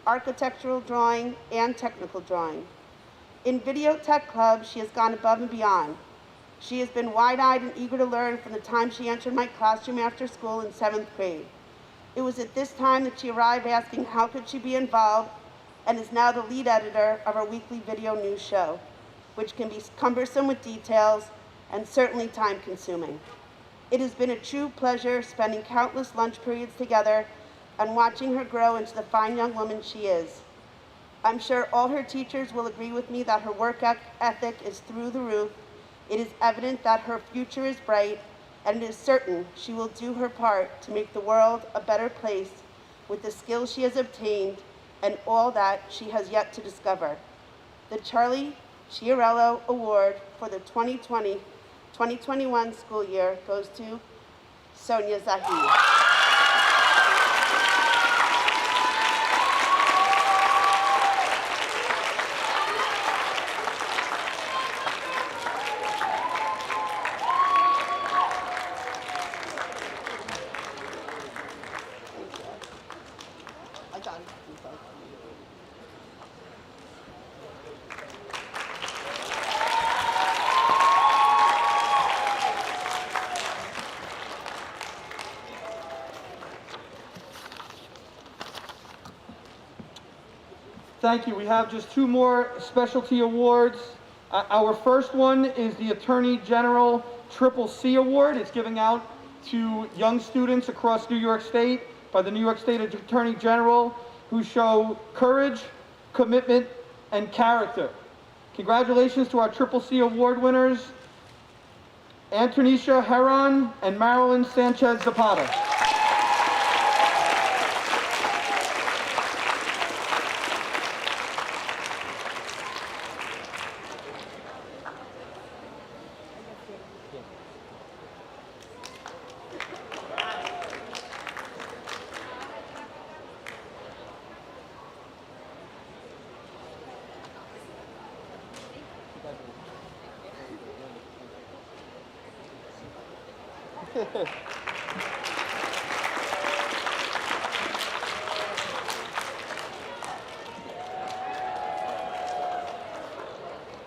architectural drawing, and technical drawing. In Video Tech Club, she has gone above and beyond. She has been wide-eyed and eager to learn from the time she entered my classroom after school in 7th grade. It was at this time that she arrived asking how could she be involved, and is now the lead editor of our weekly video news show, which can be cumbersome with details and certainly time-consuming. It has been a true pleasure spending countless lunch periods together and watching her grow into the fine young woman she is. I'm sure all her teachers will agree with me that her work ethic is through the roof. It is evident that her future is bright, and it is certain she will do her part to make the world a better place with the skills she has obtained and all that she has yet to discover. The Charlie Chiarello Award for the 2020-2021 school year goes to Sonia Zahid. done. Thank you. We have just two more specialty awards. Our first one is the Attorney General Triple C Award. It's giving out to young students across New York State by the New York State Attorney General who show courage, commitment, and character. Congratulations to our Triple C Award winners, Antonisha Heron and Marilyn Sanchez Zapata.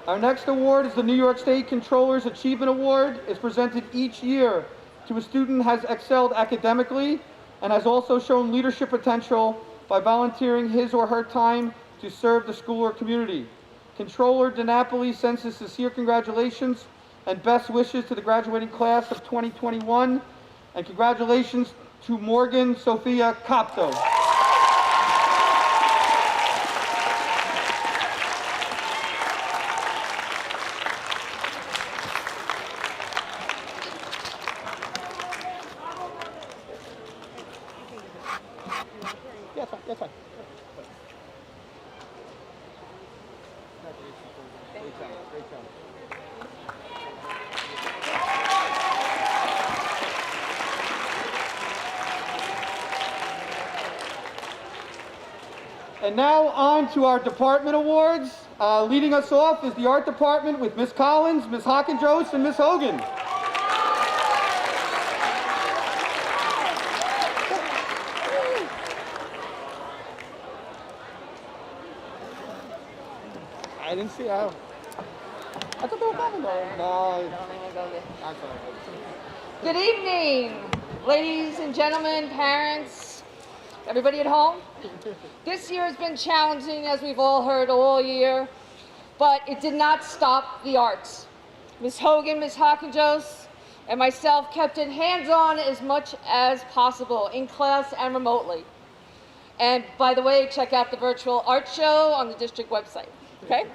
Our next award is the New York State Controller's Achievement Award. It's presented each year to a student who has excelled academically and has also shown leadership potential by volunteering his or her time to serve the school or community. Controller DiNapoli sends his sincere congratulations and best wishes to the graduating class of 2021, and congratulations to Morgan Sophia Copto. And now on to our department awards. Leading us off is the art department with Ms. Collins, Ms. Hockenjos, and Ms. Hogan. I didn't see how. I thought they were coming though. No. Good evening, ladies and gentlemen, parents, everybody at home. This year has been challenging, as we've all heard all year, but it did not stop the arts. Ms. Hogan, Ms. Hockenjos, and myself kept it hands-on as much as possible, in class and remotely. And by the way, check out the virtual art show on the district website, okay?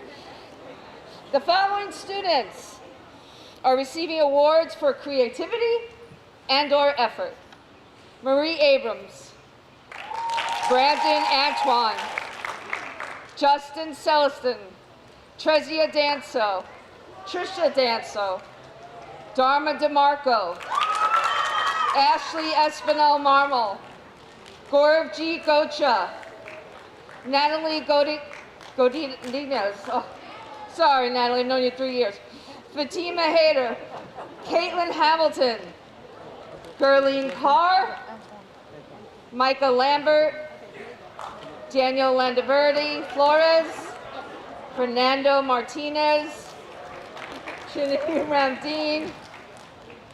The following students are receiving awards for creativity and/or effort. Marie Abrams, Brandon Antoine, Justin Celestin, Trezia Danso, Trisha Danso, Dharma DeMarco, Ashley Espinel Marmol, Gaurav G. Gocha, Natalie Godinez, oh, sorry Natalie, I've known you 3 years, Fatima Hayter, Caitlin Hamilton, Gerline Carr, Micah Lambert, Daniel Landaverde Flores, Fernando Martinez, Shanine Ramdeen,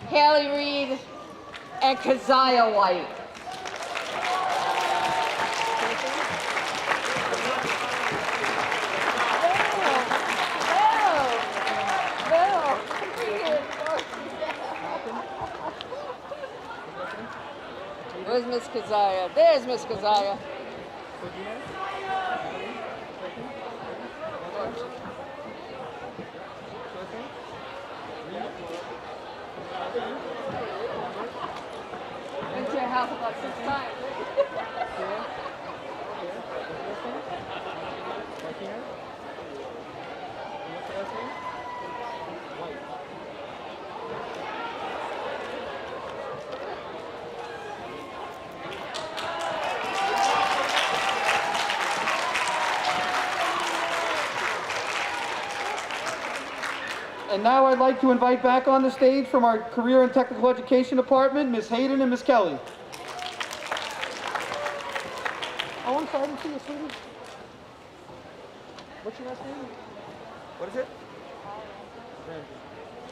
Haley Reed, and Keziah White. Where's Miss Keziah? There's Miss Keziah. Went to your house about 6 times. And now I'd like to invite back on the stage from our Career and Technical Education Department, Ms. Hayden and Ms. Kelly. Oh, I'm sorry, I didn't see you, sweetie. What's your last name? What is it? Brandon.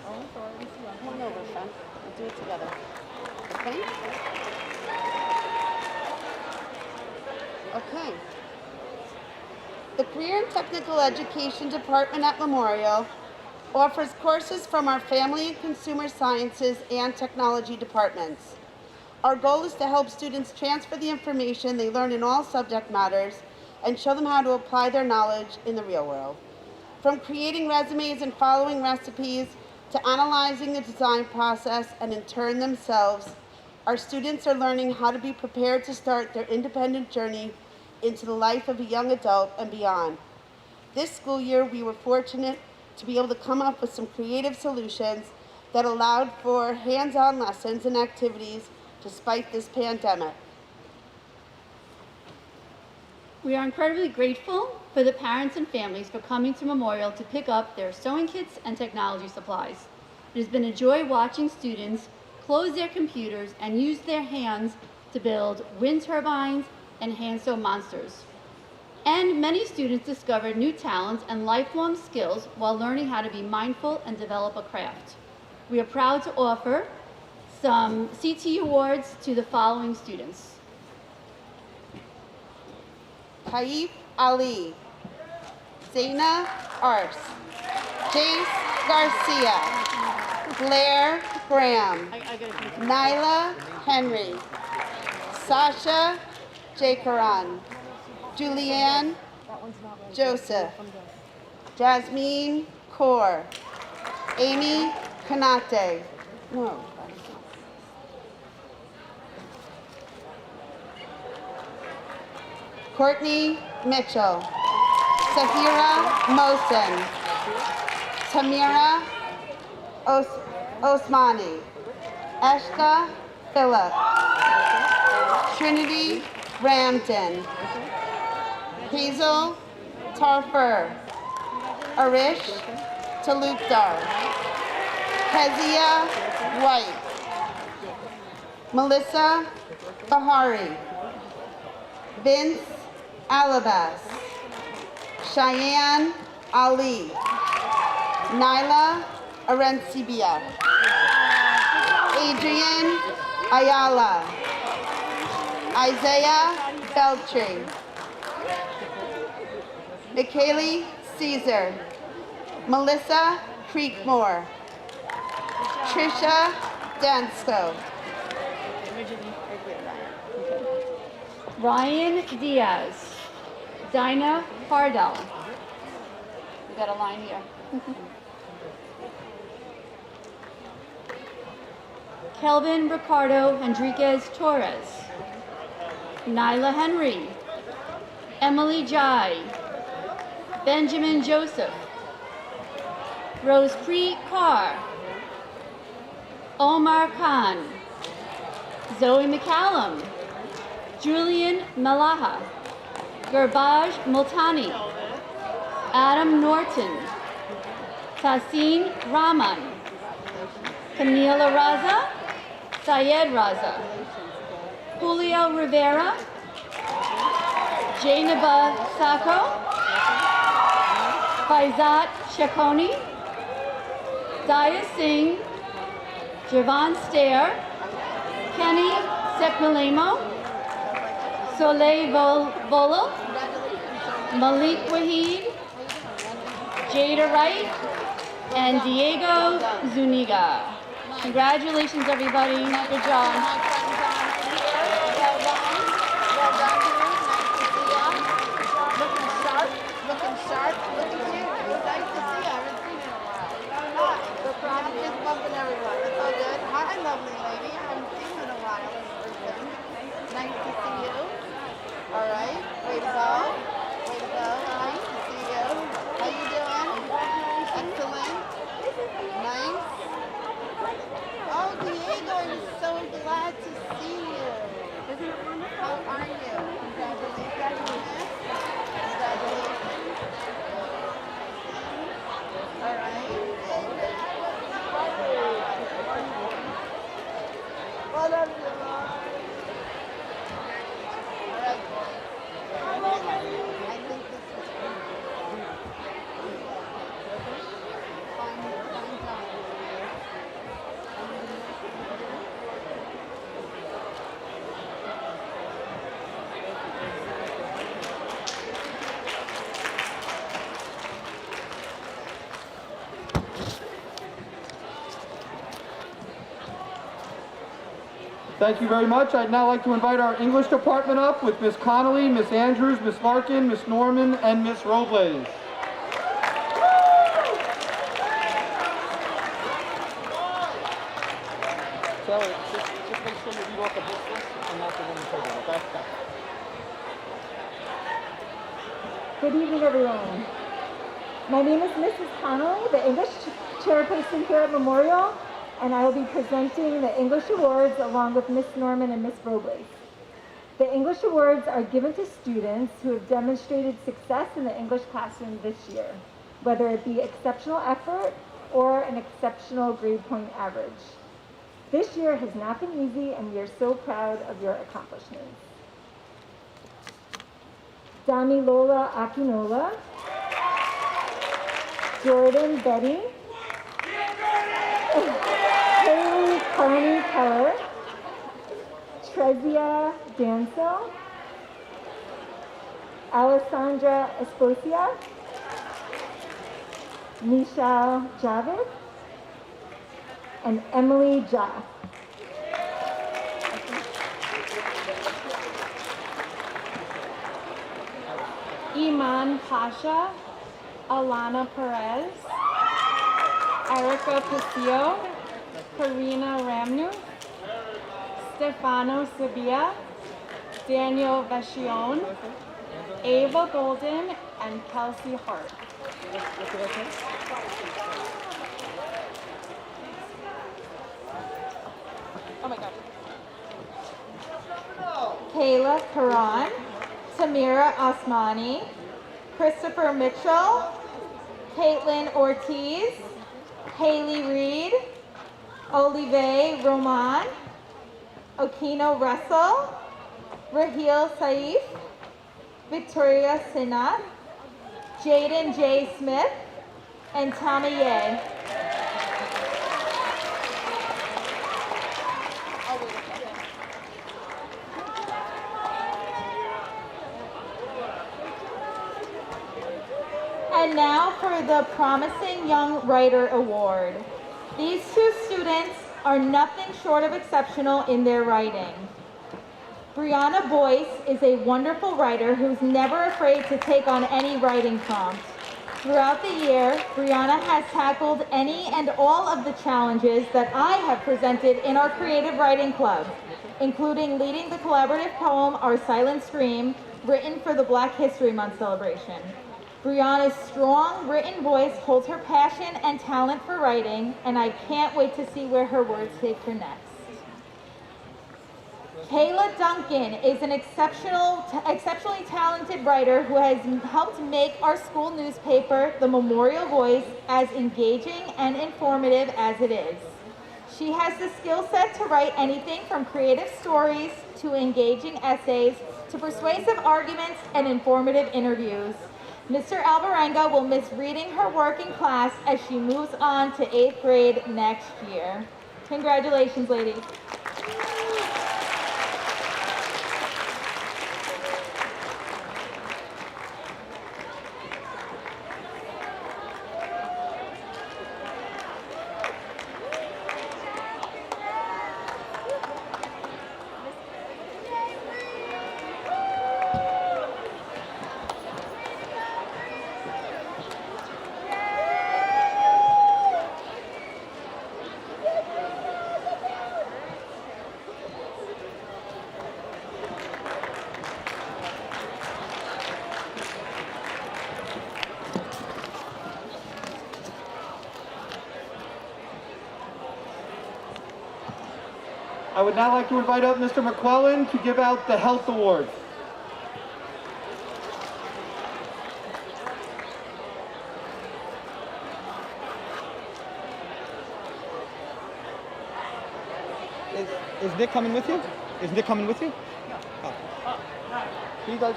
Oh, I'm sorry, I didn't see you. Come on over, son. We'll do it together. Okay? Okay. The Career and Technical Education Department at Memorial offers courses from our Family and Consumer Sciences and Technology departments. Our goal is to help students transfer the information they learn in all subject matters and show them how to apply their knowledge in the real world. From creating resumes and following recipes to analyzing the design process and in turn themselves, our students are learning how to be prepared to start their independent journey into the life of a young adult and beyond. This school year, we were fortunate to be able to come up with some creative solutions that allowed for hands-on lessons and activities despite this pandemic. We are incredibly grateful for the parents and families for coming to Memorial to pick up their sewing kits and technology supplies. It has been a joy watching students close their computers and use their hands to build wind turbines and hand sew monsters. And many students discovered new talents and lifelong skills while learning how to be mindful and develop a craft. We are proud to offer some CT awards to the following students. Taif Ali, Zaina Ars, Jace Garcia, Blair Graham, Nyla Henry, Sasha Jakaran, Julianne Joseph, Jasmine Kaur, Amy Kanate. No. Courtney Mitchell, Safira Mosen, Tamira Osmani, Eshta Phillip, Trinity Ramden, Hazel Tarfer, Arish Talukdar, Kezia White, Melissa Bahari, Vince Alabas, Cheyenne Ali, Nyla Arencibia, Adrian Ayala, Isaiah Beltry, Michaeli Caesar, Melissa Creekmore, Trisha Dansko, Ryan Diaz, Dinah Hardell. We got a line here. Kelvin Ricardo Henriquez Torres, Nyla Henry, Emily Jai, Benjamin Joseph, Rosepreet Carr, Omar Khan, Zoe McCallum, Julian Malaha, Gurbaj Multani, Adam Norton, Tassin Rahman, Camila Raza, Syed Raza, Julio Rivera, Jainaba Sako, Faizat Shakoni, Daya Singh, Javon Stair, Kenny Sekmalemo, Soleil Volo, Malik Wahid, Jada Wright, and Diego Zuniga. Congratulations, everybody. Good job. Looking sharp, looking cute. Nice to see you. I haven't seen you in a while. No problem. Just bumping everyone. That's all good. Hi, lovely lady. I haven't seen you in a while in person. Nice to see you. All right. Way to go. Way to go. Nice to see you. How you doing? Excellent. Nice. Oh, Diego, I'm so glad to Thank you very much. I'd now like to invite our English department up with Miss Connolly, Miss Andrews, Miss Larkin, Miss Norman, and Miss Robles. Taylor, just make sure you read off the book list and not the one table, okay? Good evening, everyone. My name is Mrs. Connolly, the English chairperson here at Memorial, and I will be presenting the English Awards along with Miss Norman and Miss Robles. The English Awards are given to students who have demonstrated success in the English classroom this year, whether it be exceptional effort or an exceptional grade point average. This year has not been easy, and we are so proud of your accomplishments. Damilola Akinola, Jordan Betty, Haley Carney Keller, Trezia Dansel, Alessandra Esposia, Michelle Javid, and Emily Ja. Iman Pasha, Alana Perez, Erica Pasillo, Karina Ramnu, Stefano Sabia, Daniel Vecchione, Ava Golden, and Kelsey Hart. Oh my God. Kayla Karan, Tamira Osmani, Christopher Mitchell, Caitlin Ortiz, Haley Reed, Olive Roman, Okino Russell, Raheel Saif, Victoria Sinha, Jaden J. Smith, and Tommy Ye. And now for the Promising Young Writer Award. These two students are nothing short of exceptional in their writing. Brianna Boyce is a wonderful writer who's never afraid to take on any writing prompt. Throughout the year, Brianna has tackled any and all of the challenges that I have presented in our Creative Writing Club, including leading the collaborative poem, Our Silent Scream, written for the Black History Month celebration. Brianna's strong written voice holds her passion and talent for writing, and I can't wait to see where her words take her next. Kayla Duncan is an exceptionally talented writer who has helped make our school newspaper, The Memorial Voice, as engaging and informative as it is. She has the skill set to write anything from creative stories to engaging essays to persuasive arguments and informative interviews. Mr. Alvarenga will miss reading her work in class as she moves on to 8th grade next year. Congratulations, ladies. I would now like to invite up Mr. McClellan to give out the Health Award. Is Nick coming with you? Is Nick coming with you? Oh. He does.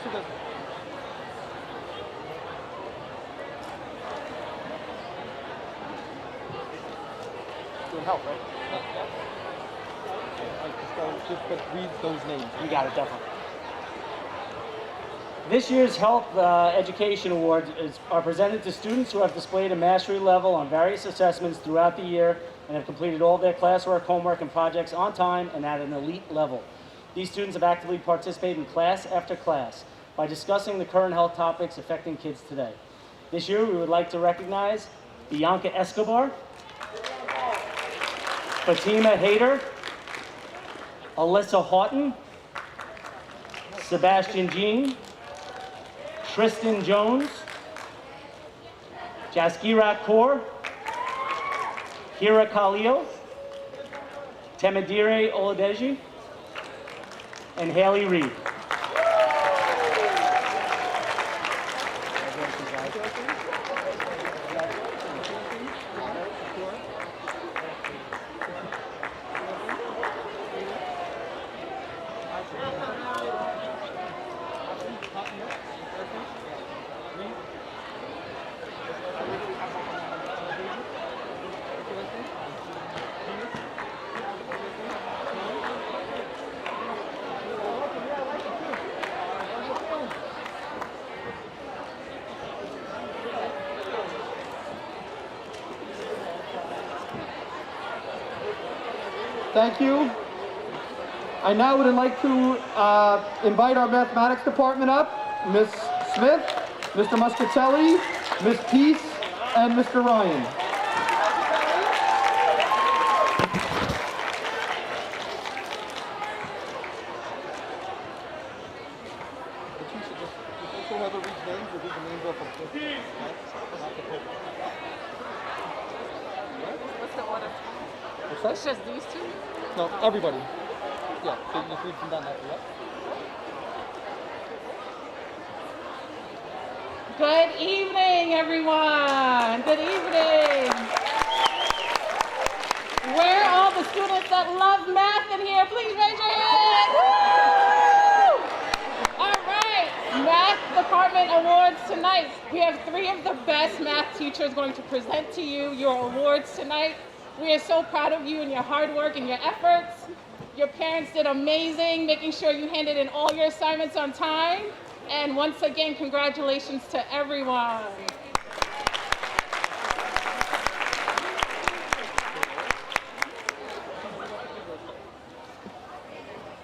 Doing health, right? Just read those names. You got it, definitely. This year's Health Education Awards are presented to students who have displayed a mastery level on various assessments throughout the year and have completed all their classwork, homework, and projects on time and at an elite level. These students have actively participated in class after class by discussing the current health topics affecting kids today. This year, we would like to recognize Bianca Escobar, Fatima Hayter, Alyssa Houghton, Sebastian Jean, Tristan Jones, Jaskira Kaur, Hira Khalil, Temedire Oladeji, and Haley Reed. Thank you. I now would like to invite our mathematics department up, Ms. Smith, Mr. Muscatelli, Ms. Peace, and Mr. Ryan. It's just these two? No, everybody. Yeah, so you just read from down after, yeah? Good evening, everyone. Good evening. Where are all the students that love math in here? Please raise your hand. Woo! All right, Math Department Awards tonight. We have 3 of the best math teachers going to present to you your awards tonight. We are so proud of you and your hard work and your efforts. Your parents did amazing, making sure you handed in all your assignments on time. And once again, congratulations to everyone.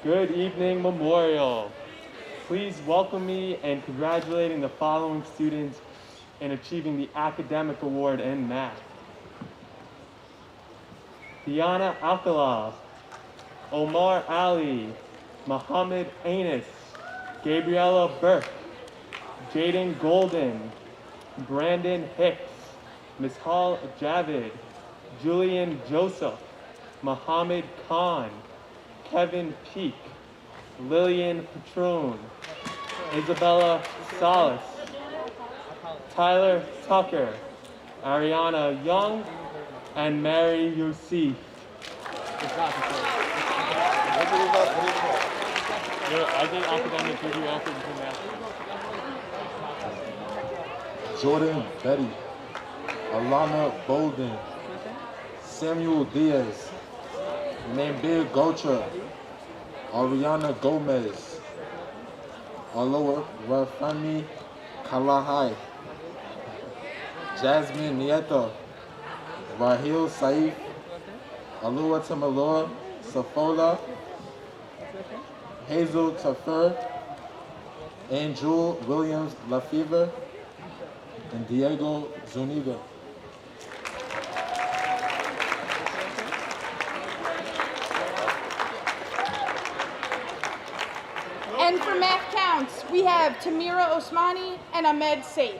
Good evening, Memorial. Please welcome me and congratulating the following students in achieving the academic award in math. Diana Alcala, Omar Ali, Muhammad Anis, Gabriella Burke, Jaden Golden, Brandon Hicks, Mishal Javid, Julian Joseph, Muhammad Khan, Kevin Peak, Lillian Patroon, Isabella Salas, Tyler Tucker, Ariana Young, and Mary Youssef. I did academic review after the math. Jordan Betty, Alana Bolden, Samuel Diaz, Nambir Gotra, Ariana Gomez, Aloha Rafani Kalahai, Jasmine Nieto, Rahil Saif, Alua Tamalor, Safola, Hazel Tafer, Angel Williams Lafever, and Diego Zuniga. And for math counts, we have Tamira Osmani and Ahmed Saif.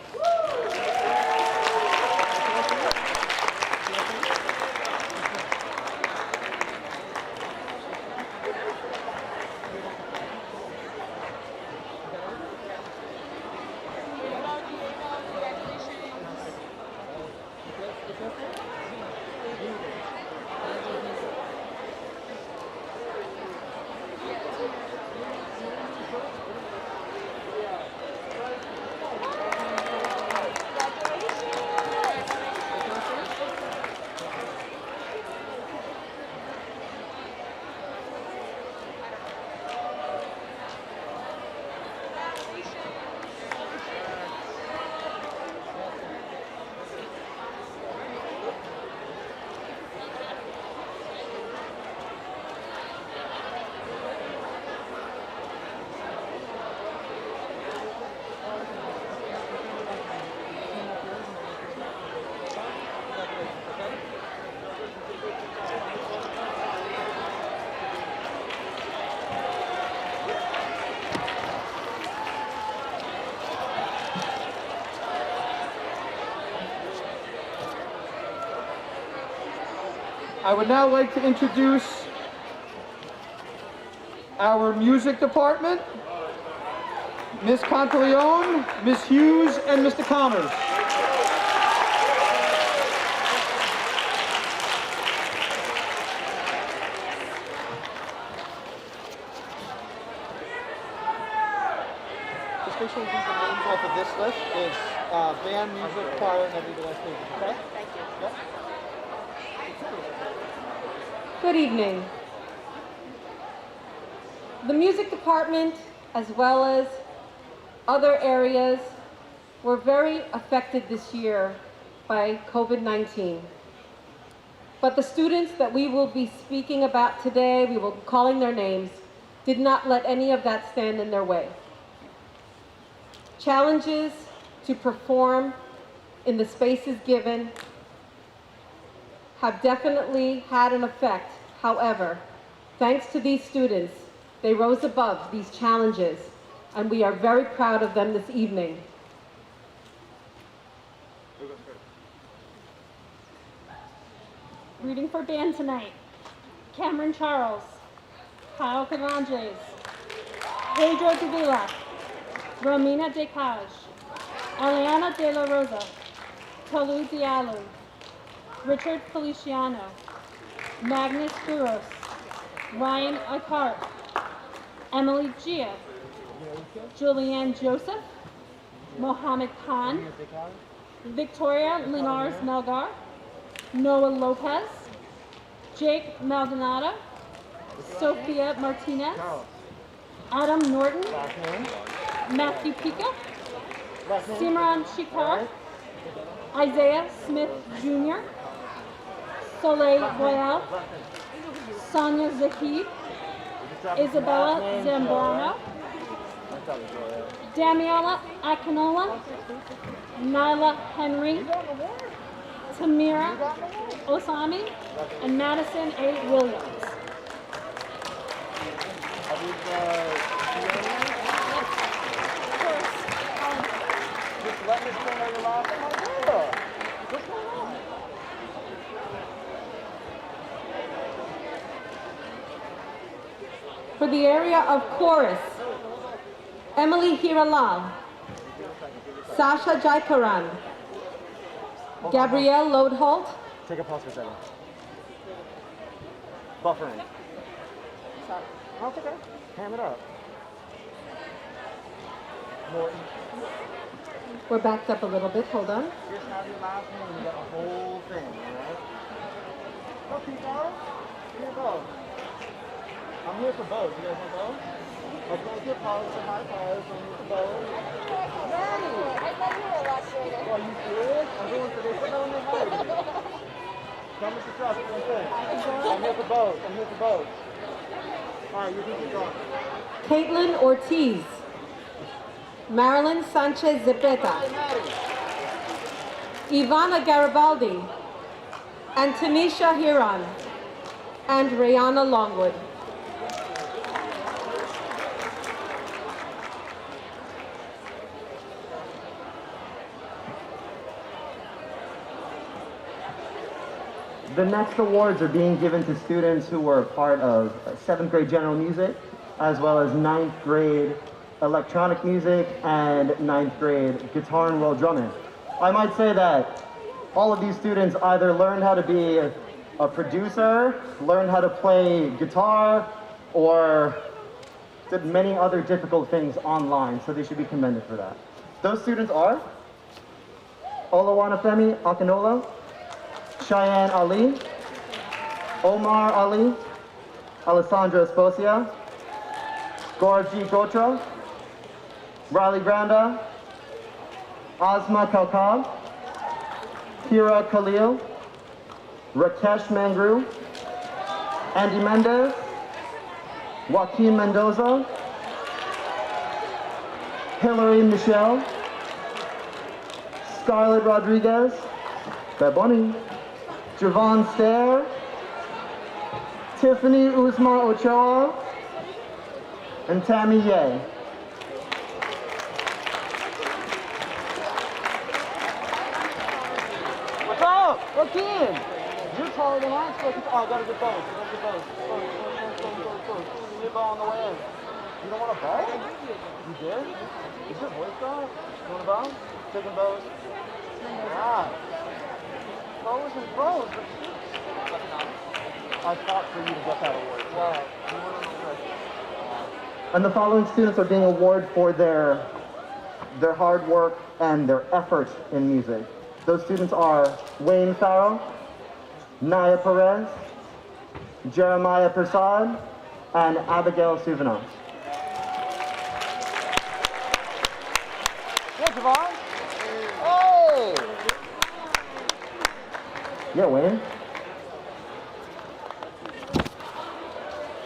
I would now like to introduce our music department, Ms. Conteleone, Ms. Hughes, and Mr. Connors. Just make sure we get the names off of this list. It's band, music, choir, and every last name. Okay? Thank you. Yep. Good evening. The music department, as well as other areas, were very affected this year by COVID-19. But the students that we will be speaking about today, we will be calling their names, did not let any of that stand in their way. Challenges to perform in the spaces given have definitely had an effect. However, thanks to these students, they rose above these challenges, and we are very proud of them this evening. Reading for band tonight: Cameron Charles, Kyle Cavanges, Pedro Davila, Romina Decaj, Eliana De La Rosa, Tolu Diallo, Richard Feliciano, Magnus Duros, Ryan Akart, Emily Gia, Julianne Joseph, Mohammed Khan, Victoria Linares Melgar, Noah Lopez, Jake Maldonado, Sophia Martinez, Adam Norton, Matthew Pica, Simran Shikar, Isaiah Smith Jr., Soleil Royale, Sonia Zahid, Isabella Zambrano, Daniela Akinola, Nyla Henry, Tamira Osami, and Madison A. Williams. For the area of chorus, Emily Hiralal, Sasha Jaikaran, Gabrielle Lodholt, Take a pause for a second. Buffering. Sorry. No, it's okay. Ham it up. Norton. we're backed up a little bit, hold on. Just have your last name and you got the whole thing, alright? Go, people. Here you go. I'm here for both. You guys want both? Let's go get pause and high fives. I'm here for both. Maddie! I thought you were illustrated. Are you serious? Everyone's for this. No one is hiding. Come with the trust. One thing. I'm here for both. I'm here for both. Alright, you can keep going. Caitlin Ortiz, Marilyn Sanchez Zepeta, Ivana Garibaldi, and Tanisha Hiron, and Rihanna Longwood. The next awards are being given to students who were part of 7th grade general music, as well as 9th grade electronic music and 9th grade guitar and roll drumming. I might say that all of these students either learned how to be a producer, learned how to play guitar, or did many other difficult things online, so they should be commended for that. Those students are Oluwanifemi Akinola, Cheyenne Ali, Omar Ali, Alessandra Esposia, Gaurav Gotra, Riley Granda, Asma Kalkab, Kira Khalil, Rakesh Mangru, Andy Mendez, Joaquin Mendoza, Hillary Michelle, Scarlett Rodriguez, Baboni, Javon Stair, Tiffany Usma Ochoa, and Tammy Ye. What's up? Joaquin! You're taller than I am. Oh, I gotta get bows. I gotta get bows. Bows. You need a bow on the way in. You don't want a bow? You did? Is your voice gone? You want a bow? Taking bows? Yeah. Bows and bows. I fought for you to get that award. Wow. You were on the list. And the following students are being awarded for their hard work and their effort in music. Those students are Wayne Farrell, Naya Perez, Jeremiah Prasad, and Abigail Suvanos. Yeah, Javon? Oh! Yeah, Wayne.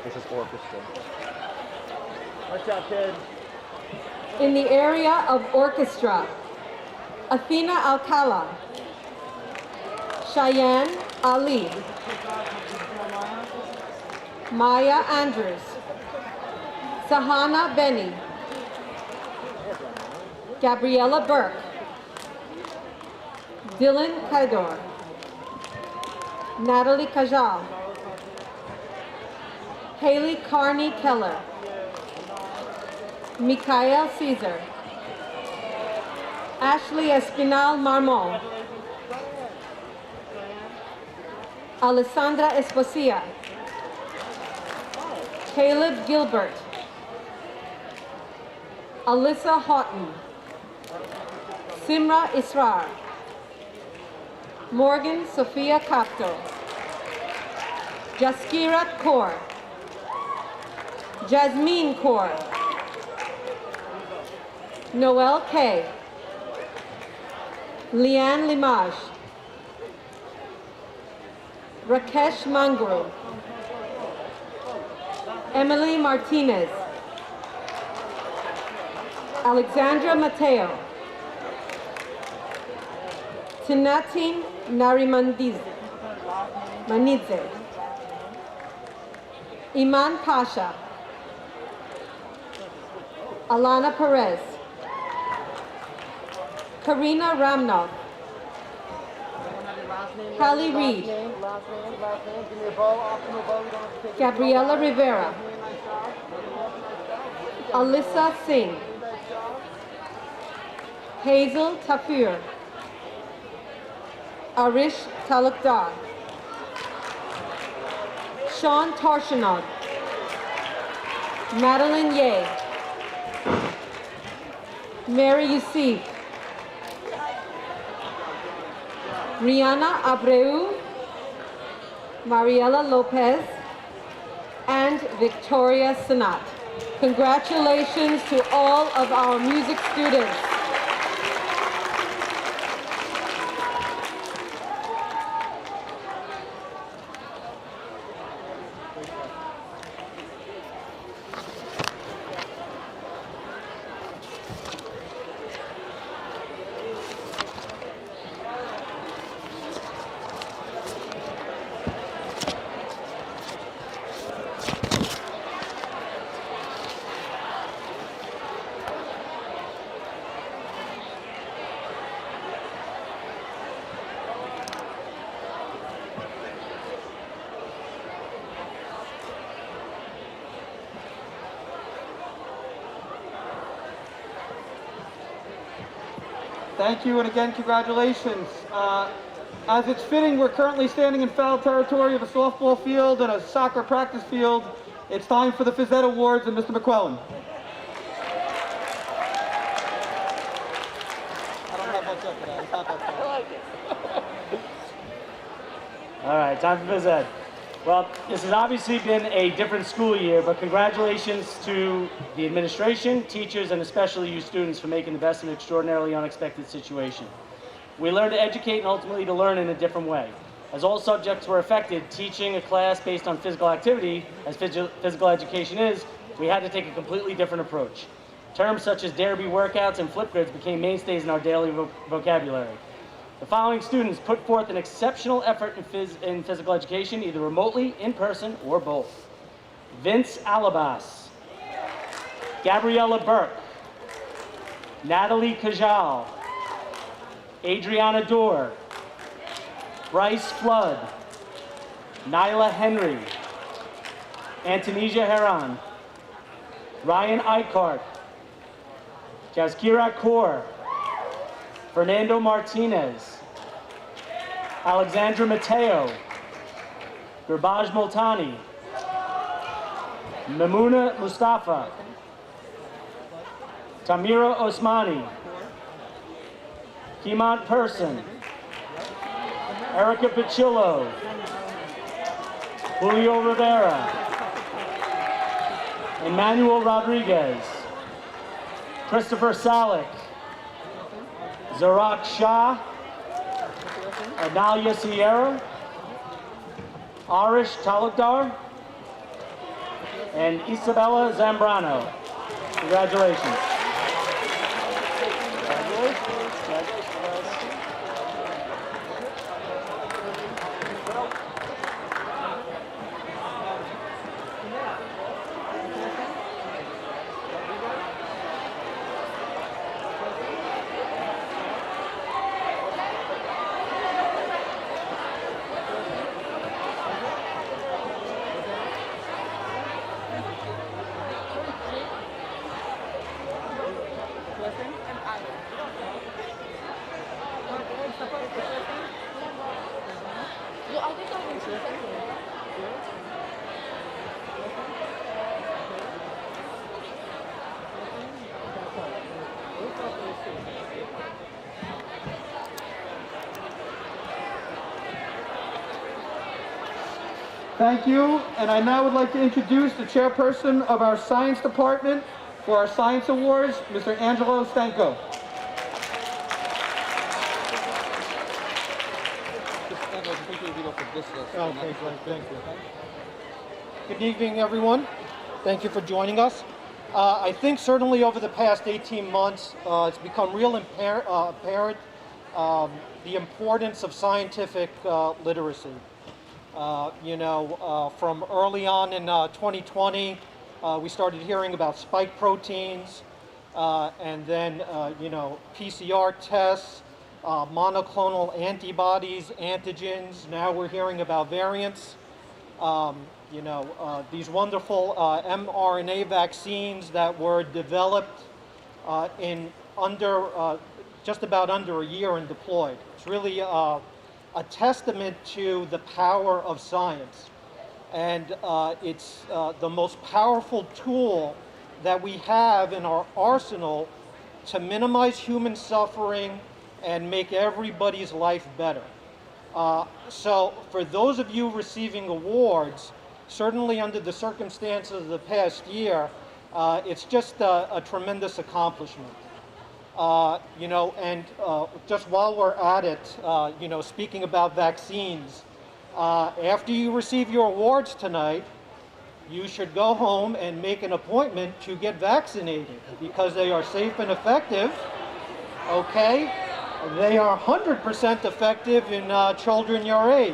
This is orchestra. Nice job, kid. In the area of orchestra, Athena Alcala, Cheyenne Ali, Maya Andrews, Sahana Benny, Gabriella Burke, Dylan Kaidor, Natalie Kajal, Haley Carney Keller, Mikael Caesar, Ashley Espinal Marmon, Alessandra Esposia, Caleb Gilbert, Alyssa Houghton, Simra Israr, Morgan Sophia Capto, Jaskirat Kaur, Jasmine Kaur, Noel K, Leanne Limage, Rakesh Mangru, Emily Martinez, Alexandra Mateo, Tinatin Narimanidze, Iman Pasha, Alana Perez, Karina Ramnov, Hallie Reed, Gabriela Rivera, Alyssa Singh, Hazel Tafur, Arish Talukdar, Sean Tarshanod, Madeline Ye, Mary Yusuf, Rihanna Abreu, Mariela Lopez, and Victoria Sanat. Congratulations to all of our music students. Thank you, and again, congratulations. As it's fitting, we're currently standing in foul territory of a softball field and a soccer practice field. It's time for the Phys Ed Awards and Mr. McClellan. All right, time for Phys Ed. Well, this has obviously been a different school year, but congratulations to the administration, teachers, and especially you students for making the best of an extraordinarily unexpected situation. We learned to educate and ultimately to learn in a different way. As all subjects were affected, teaching a class based on physical activity, as physical education is, we had to take a completely different approach. Terms such as Dare Be workouts and flip grids became mainstays in our daily vocabulary. The following students put forth an exceptional effort in physical education, either remotely, in person, or both. Vince Alabas, Gabriella Burke, Natalie Kajal, Adriana Dorr, Bryce Flood, Nyla Henry, Antonesia Heron, Ryan Eichart, Jaskira Kaur, Fernando Martinez, Alexandra Mateo, Gurbaj Multani, Mamuna Mustafa, Tamira Osmani, Kimant Person, Erica Pachillo, Julio Rivera, Emmanuel Rodriguez, Christopher Salick, Zarak Shah, Adalia Sierra, Arish Talukdar, and Isabella Zambrano. Congratulations. Thank you, and I now would like to introduce the chairperson of our science department for our science awards, Mr. Angelo Stanko. Okay, great, thank you. Good evening, everyone. Thank you for joining us. I think certainly over the past 18 months, it's become real apparent the importance of scientific literacy. From early on in 2020, we started hearing about spike proteins, and then, PCR tests, monoclonal antibodies, antigens. Now we're hearing about variants. These wonderful mRNA vaccines that were developed in just about under a year and deployed. It's really a testament to the power of science. And it's the most powerful tool that we have in our arsenal to minimize human suffering and make everybody's life better. So for those of you receiving awards, certainly under the circumstances of the past year, it's just a tremendous accomplishment. Just while we're at it, speaking about vaccines, after you receive your awards tonight, you should go home and make an appointment to get vaccinated because they are safe and effective, okay? They are 100% effective in children your age.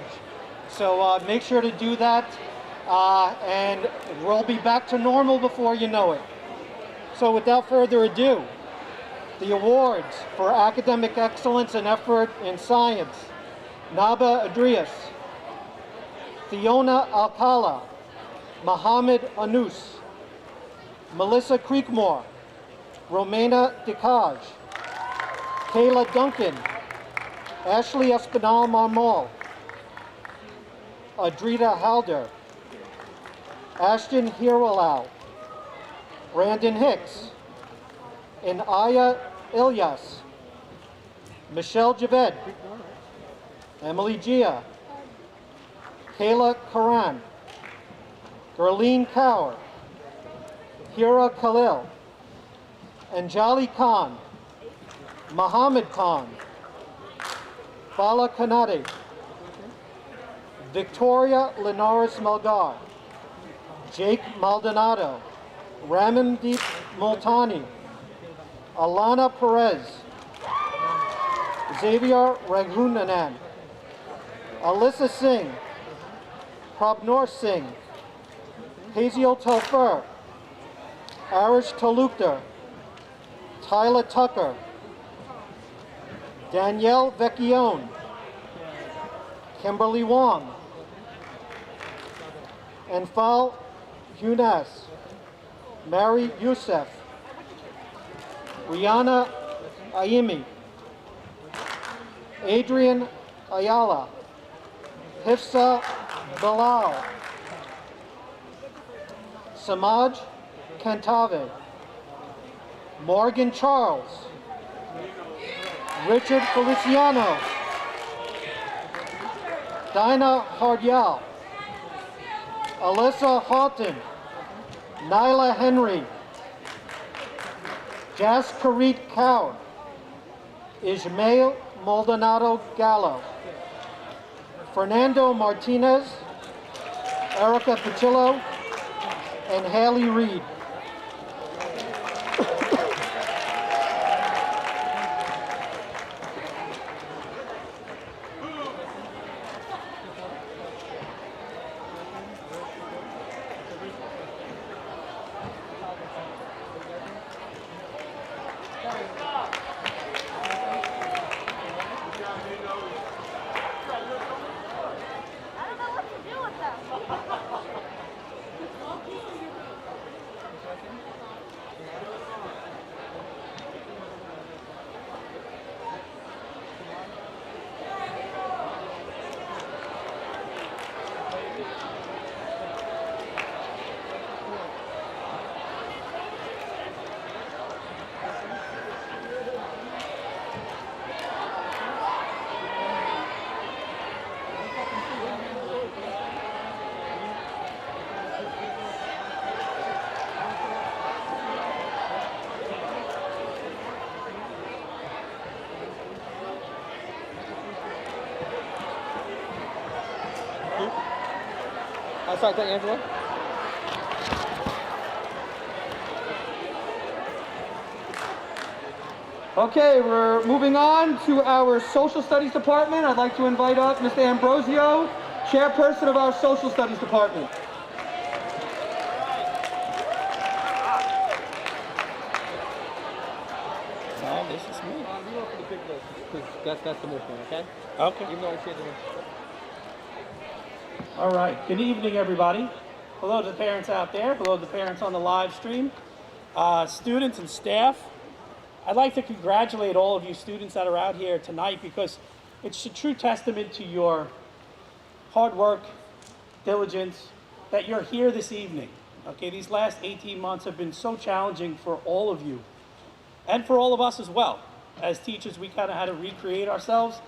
So make sure to do that, and we'll be back to normal before you know it. So without further ado, the awards for academic excellence and effort in science: Naba Adrias, Fiona Alcala, Mohammed Anous, Melissa Creekmore, Romana Decaj, Kayla Duncan, Ashley Espinal Marmol, Adrita Halder, Ashton Hiralau, Brandon Hicks, Inaya Ilyas, Michelle Javed, Emily Gia, Kayla Karan, Gerline Kaur, Hira Khalil, Anjali Khan, Muhammad Khan, Bala Kanade, Victoria Linares Malgar, Jake Maldonado, Ramandeep Multani, Alana Perez, Xavier Raghunanan, Alyssa Singh, Prabnor Singh, Haziel Telfer, Arish Talukdar, Tyler Tucker, Danielle Vecchione, Kimberly Wong, Anfal Younes, Mary Youssef, Rihanna Aimi, Adrian Ayala, Hifsa Bilal, Samaj Cantave, Morgan Charles, Richard Feliciano, Dinah Hardyal, Alyssa Houghton, Nyla Henry, Jaskarit Kaur, Ismail Maldonado Gallo, Fernando Martinez, Erica Patillo, and Haley Reed. I'll start that, Angela. Okay, we're moving on to our Social Studies Department. I'd like to invite up Mr. Ambrosio, Chairperson of our Social Studies Department. This is me. You want for the big list, because that's the mission, okay? Okay. Even though I said All right. Good evening, everybody. Hello to the parents out there. Hello to the parents on the live stream. Students and staff. I'd like to congratulate all of you students that are out here tonight because it's a true testament to your hard work, diligence, that you're here this evening. Okay, these last 18 months have been so challenging for all of you and for all of us as well. As teachers, we kind of had to recreate ourselves,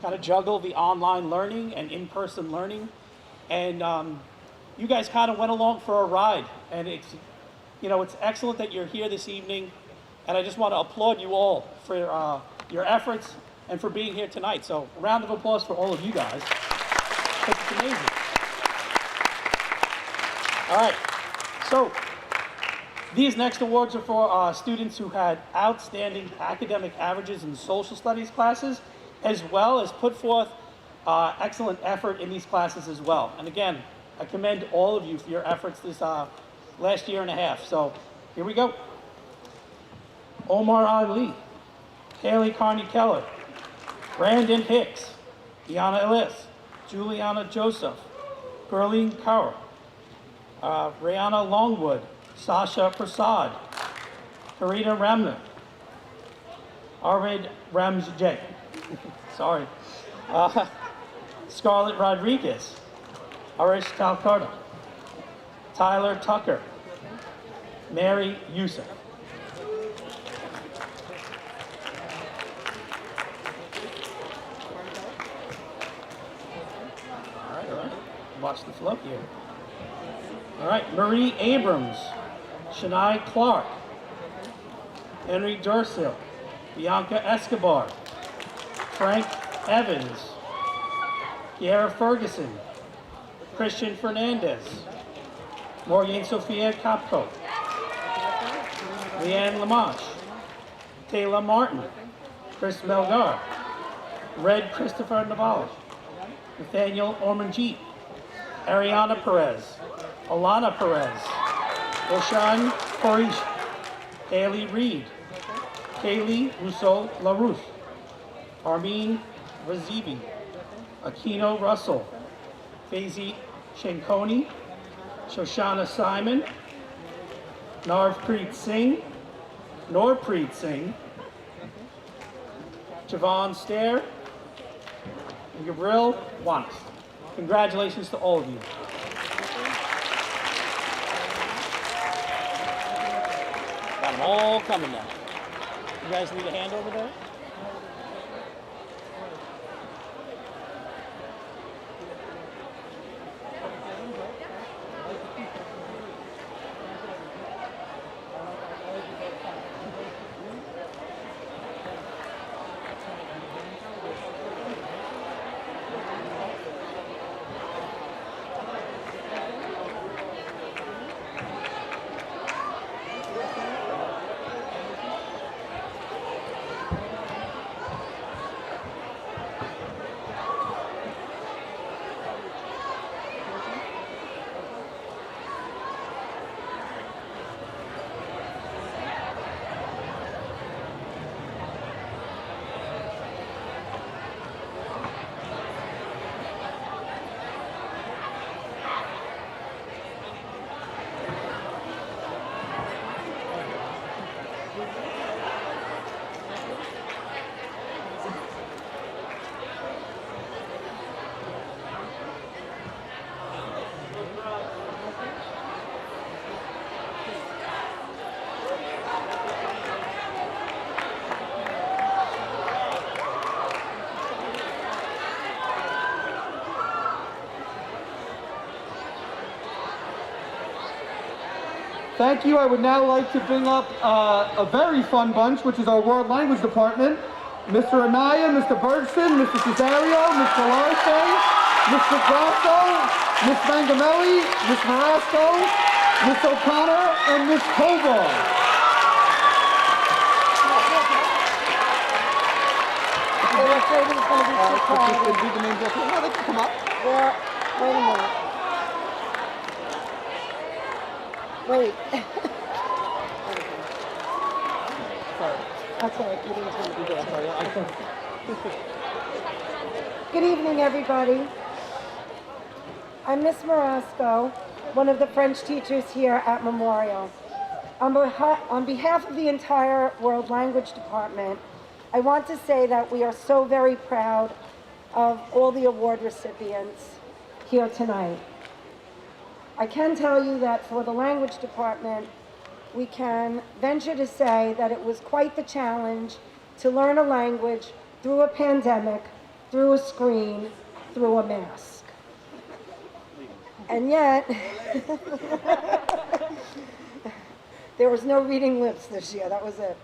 kind of juggle the online learning and in-person learning. And you guys kind of went along for a ride. And it's excellent that you're here this evening. And I just want to applaud you all for your efforts and for being here tonight. So a round of applause for all of you guys. It's amazing. All right. So these next awards are for students who had outstanding academic averages in social studies classes, as well as put forth excellent effort in these classes as well. And again, I commend all of you for your efforts this last year and a half. So here we go. Omar Ali, Haley Carney Keller, Brandon Hicks, Deanna Ellis, Juliana Joseph, Gurleen Kaur, Rihanna Longwood, Sasha Prasad, Karina Ramner, Arvid Ramsjay, sorry, Scarlett Rodriguez, Arish Talcardo, Tyler Tucker, Mary Youssef. All right. Watch the flow here. All right, Marie Abrams, Shania Clark, Henry Dursil, Bianca Escobar, Frank Evans, Kiara Ferguson, Christian Fernandez, Morgan Sophia Capco, Leanne Lamarche, Taylor Martin, Chris Melgar, Red Christopher Naval, Nathaniel Ormanjeet, Ariana Perez, Alana Perez, Roshan Parish, Haley Reed, Kaylee Rousseau LaRouche, Armin Razivi, Aquino Russell, Faisy Shankoni, Shoshana Simon, Narvpreet Singh, Javon Stair, and Gabriel Wanis. Congratulations to all of you. Got them all coming now. You guys need a hand over there? Thank you. I would now like to bring up a very fun bunch, which is our World Language Department. Mr. Anaya, Mr. Bergson, Mr. Cesario, Mr. Larson, Mr. Grasso, Ms. Mangamelli, Ms. Marasco, Ms. O'Connor, and Ms. Koval. They were afraid it was going to be too crowded. No, they can come up. Wait a minute. Wait. Sorry. That's all right. You didn't tell me to do that. Sorry. Good evening, everybody. I'm Miss Marasco, one of the French teachers here at Memorial. On behalf of the entire World Language Department, I want to say that we are so very proud of all the award recipients here tonight. I can tell you that for the language department, we can venture to say that it was quite the challenge to learn a language through a pandemic, through a screen, through a mask. And yet, there was no reading lips this year, that was it.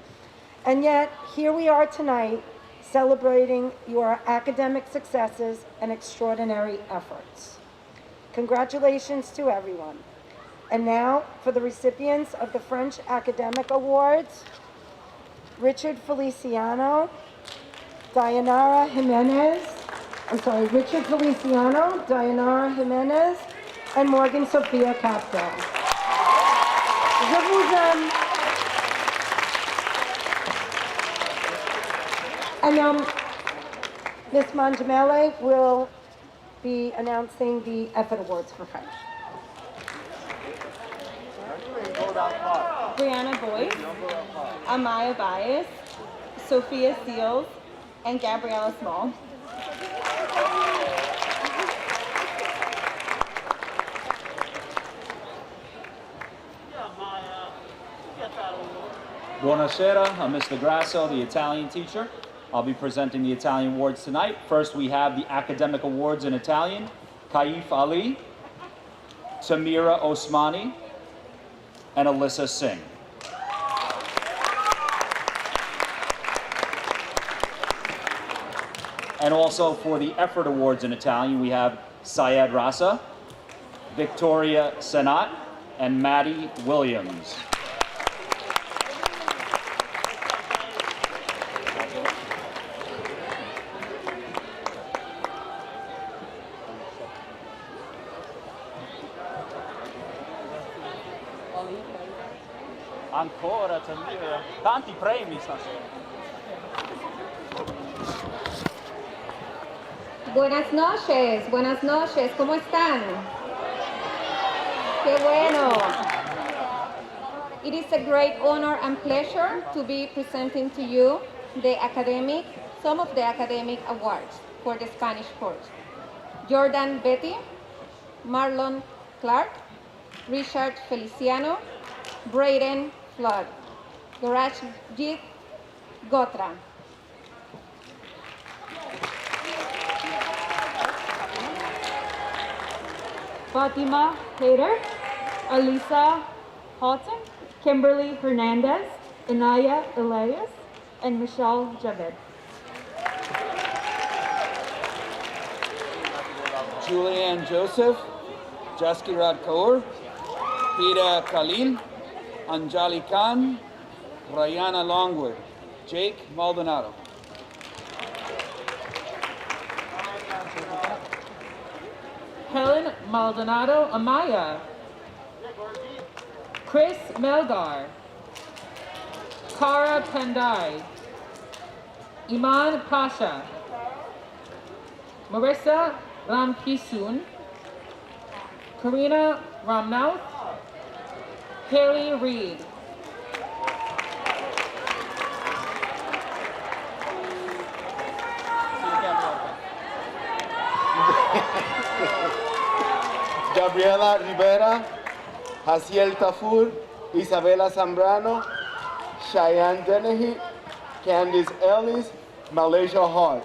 And yet, here we are tonight, celebrating your academic successes and extraordinary efforts. Congratulations to everyone. And now, for the recipients of the French Academic Awards, Richard Feliciano, Dayanara Jimenez, Richard Feliciano, Dayanara Jimenez, and Morgan Sophia Capto. Je vous aime. And Ms. Mangamele will be announcing the Effort Awards for French. Brianna Boyce, Amaya Bias, Sophia Seals, and Gabriella Small. Buonasera, I'm Mr. Grasso, the Italian teacher. I'll be presenting the Italian awards tonight. First, we have the Academic Awards in Italian, Kaif Ali, Tamira Osmani, and Alyssa Singh. And also for the Effort Awards in Italian, we have Syed Rasa, Victoria Senat, and Maddie Williams. Ancora, Tamira. Tanti premi stasera. Buenas noches, ¿cómo están? Qué bueno. It is a great honor and pleasure to be presenting to you some of the academic awards for the Spanish course. Jordan Betty, Marlon Clark, Richard Feliciano, Brayden Flood, Garajit Gotra. Fatima Hader, Alisa Houghton, Kimberly Hernandez, Inaya Elias, and Michelle Javed. Julianne Joseph, Jaskirat Kaur, Pida Khalil, Anjali Khan, Rayana Longwood, Jake Maldonado. Helen Maldonado Amaya, Chris Melgar, Kara Pandai, Iman Pasha, Marissa Ramkisoon, Karina Ramnaut, Haley Reed. Gabriela Rivera, Haciel Tafur, Isabela Zambrano, Cheyenne Dennehy, Candice Ellis, Malaysia Hart.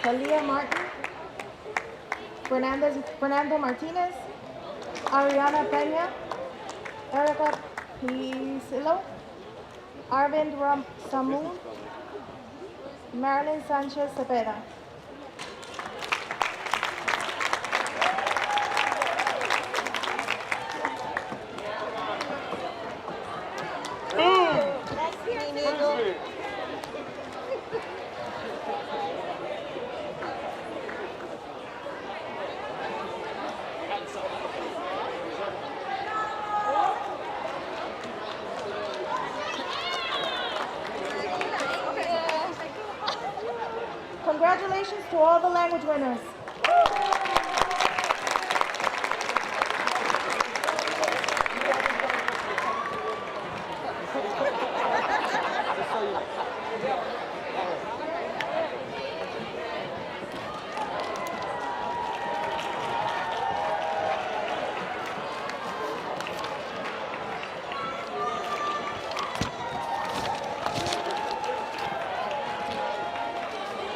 Talia Martin, Fernando Martinez, Ariana Pena, Erica Pisilo, Arvind Samu, Marilyn Sanchez Cepeda. Congratulations to all the language winners.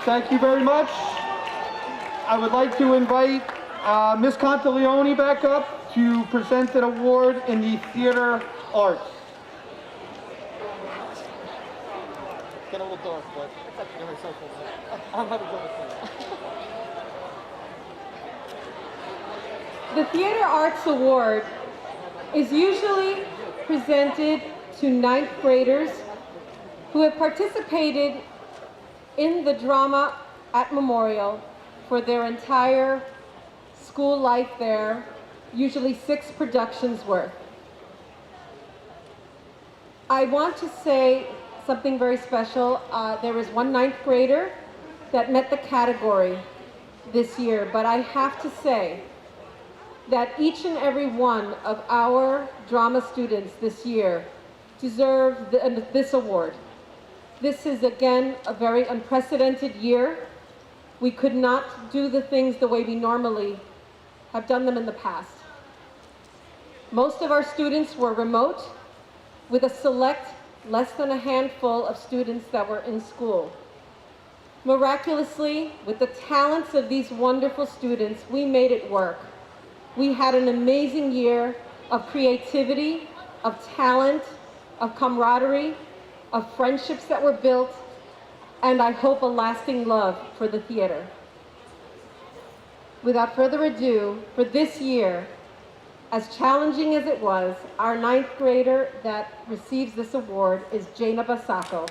Thank you very much. I would like to invite Ms. Contaleone back up to present an award in the theater arts. Get a little dark, but I'm having trouble seeing. The Theater Arts Award is usually presented to 9th graders who have participated in the drama at Memorial for their entire school life there, usually 6 productions worth. I want to say something very special. There was one 9th grader that met the category this year, but I have to say that each and every one of our drama students this year deserve this award. This is, again, a very unprecedented year. We could not do the things the way we normally have done them in the past. Most of our students were remote, with a select, less than a handful of students that were in school. Miraculously, with the talents of these wonderful students, we made it work. We had an amazing year of creativity, of talent, of camaraderie, of friendships that were built, and I hope a lasting love for the theater. Without further ado, for this year, as challenging as it was, our 9th grader that receives this award is Jaina Basako.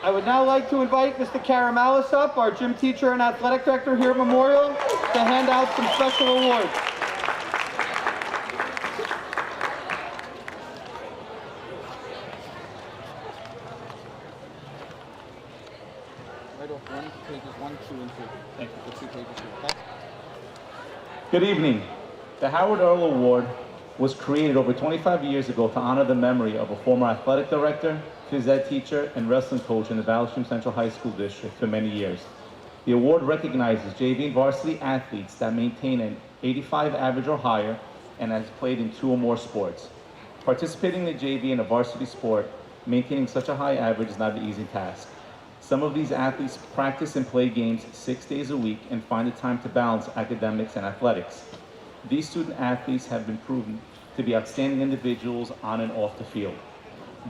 I would now like to invite Mr. Karamalis up, our gym teacher and athletic director here at Memorial, to hand out some special awards. Right off pages 1, 2, and 3. Thank you. The 2 pages here. Okay? Good evening. The Howard Earl Award was created over 25 years ago to honor the memory of a former athletic director, phys ed teacher, and wrestling coach in the Valley Stream Central High School District for many years. The award recognizes JV and varsity athletes that maintain an 85 average or higher and has played in 2 or more sports. Participating in the JV in a varsity sport, maintaining such a high average is not an easy task. Some of these athletes practice and play games 6 days a week and find the time to balance academics and athletics. These student athletes have been proven to be outstanding individuals on and off the field.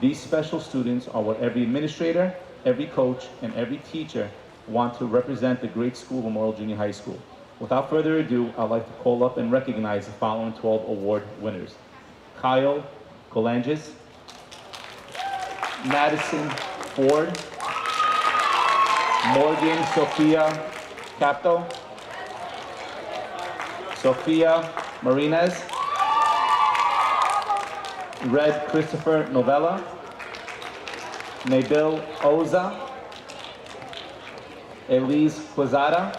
These special students are what every administrator, every coach, and every teacher want to represent the great school, Memorial Junior High School. Without further ado, I'd like to call up and recognize the following 12 award winners. Kyle Colangis, Madison Ford, Morgan Sophia Capto, Sophia Marinez, Red Christopher Novella, Nabil Oza, Elise Quezada,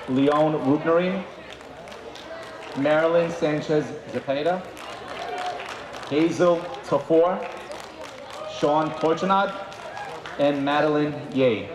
Leon Rupnerin, Marilyn Sanchez Zepeda, Hazel Tafour, Sean Torchinad, and Madeline Ye.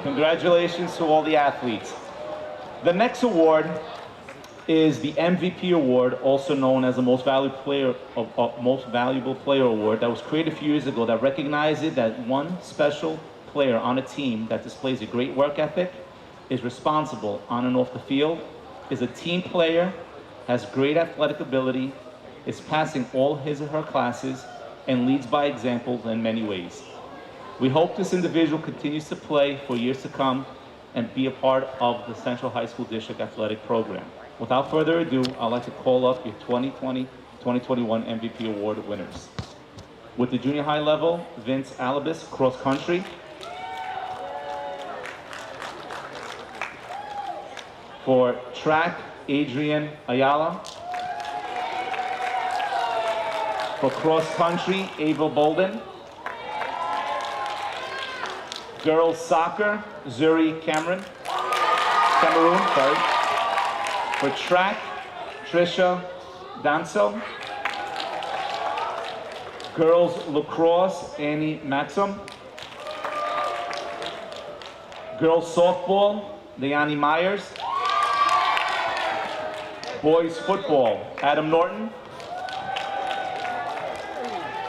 Congratulations to all the athletes. The next award is the MVP Award, also known as the Most Valuable Player Award, that was created a few years ago that recognizes that one special player on a team that displays a great work ethic, is responsible on and off the field, is a team player, has great athletic ability, is passing all his or her classes, and leads by example in many ways. We hope this individual continues to play for years to come and be a part of the Central High School District Athletic Program. Without further ado, I'd like to call up your 2020-2021 MVP Award winners. With the junior high level, Vince Alabis, cross country. For track, Adrian Ayala. For cross country, Ava Bolden. Girls soccer, Zuri Cameroon. For track, Trisha Danso. Girls lacrosse, Annie Maxim. Girls softball, Leonie Myers. Boys football, Adam Norton.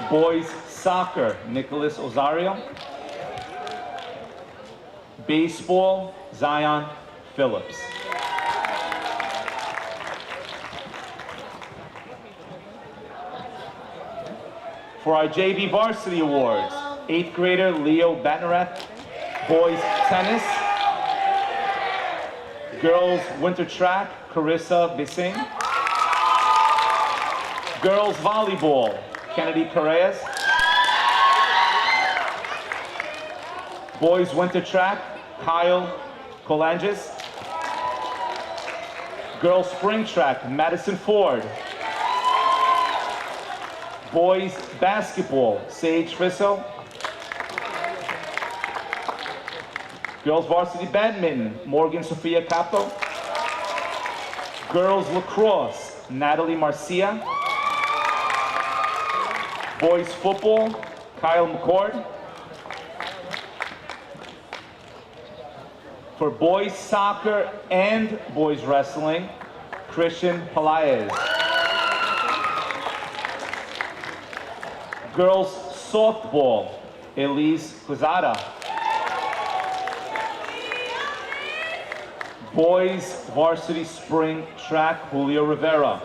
Boys soccer, Nicholas Ozario. Baseball, Zion Phillips. For our JV Varsity Awards, 8th grader Leo Batnerath, boys tennis, girls winter track, Carissa Bissing, girls volleyball, Kennedy Perez, boys winter track, Kyle Colangis, girls spring track, Madison Ford, boys basketball, Sage Frisso, girls varsity badminton, Morgan Sophia Capo, girls lacrosse, Natalie Marcia, boys football, Kyle McCord. For boys soccer and boys wrestling, Christian Pelaez. Girls softball, Elise Quezada. Boys varsity spring track, Julio Rivera.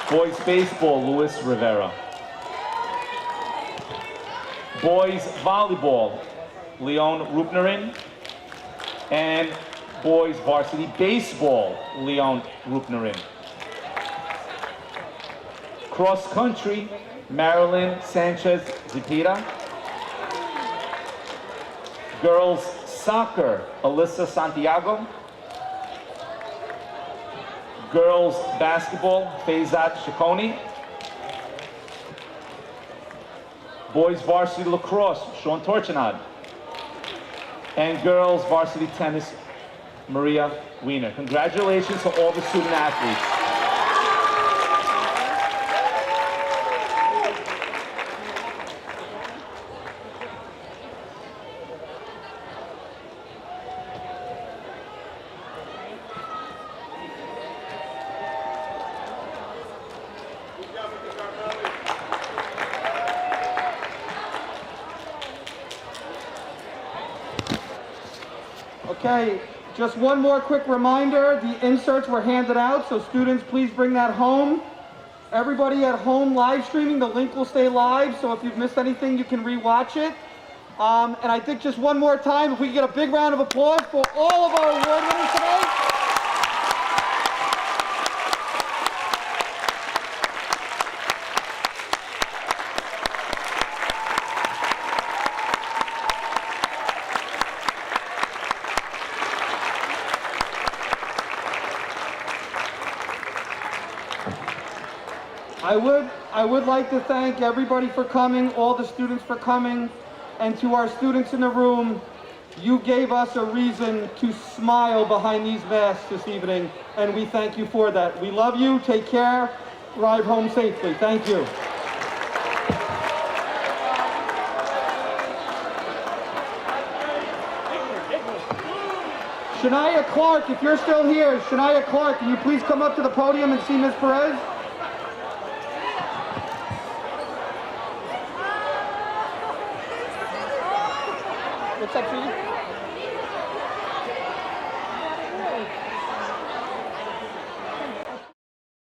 Boys baseball, Luis Rivera. Boys volleyball, Leon Rupnerin. And boys varsity baseball, Leon Rupnerin. Cross country, Marilyn Sanchez Zepita. Girls soccer, Alyssa Santiago. Girls basketball, Faizat Shakoni. Boys varsity lacrosse, Sean Torchinad. And girls varsity tennis, Maria Wiener. Congratulations to all the student athletes. Okay, just one more quick reminder, the inserts were handed out, so students, please bring that home. Everybody at home live streaming, the link will stay live, so if you've missed anything, you can rewatch it. And I think just one more time, if we can get a big round of applause for all of our award winners today. I would like to thank everybody for coming, all the students for coming, and to our students in the room, you gave us a reason to smile behind these masks this evening, and we thank you for that. We love you, take care, drive home safely. Thank you. Shania Clark, if you're still here, Shania Clark, can you please come up to the podium and see Ms. Perez? What's up, sweetie?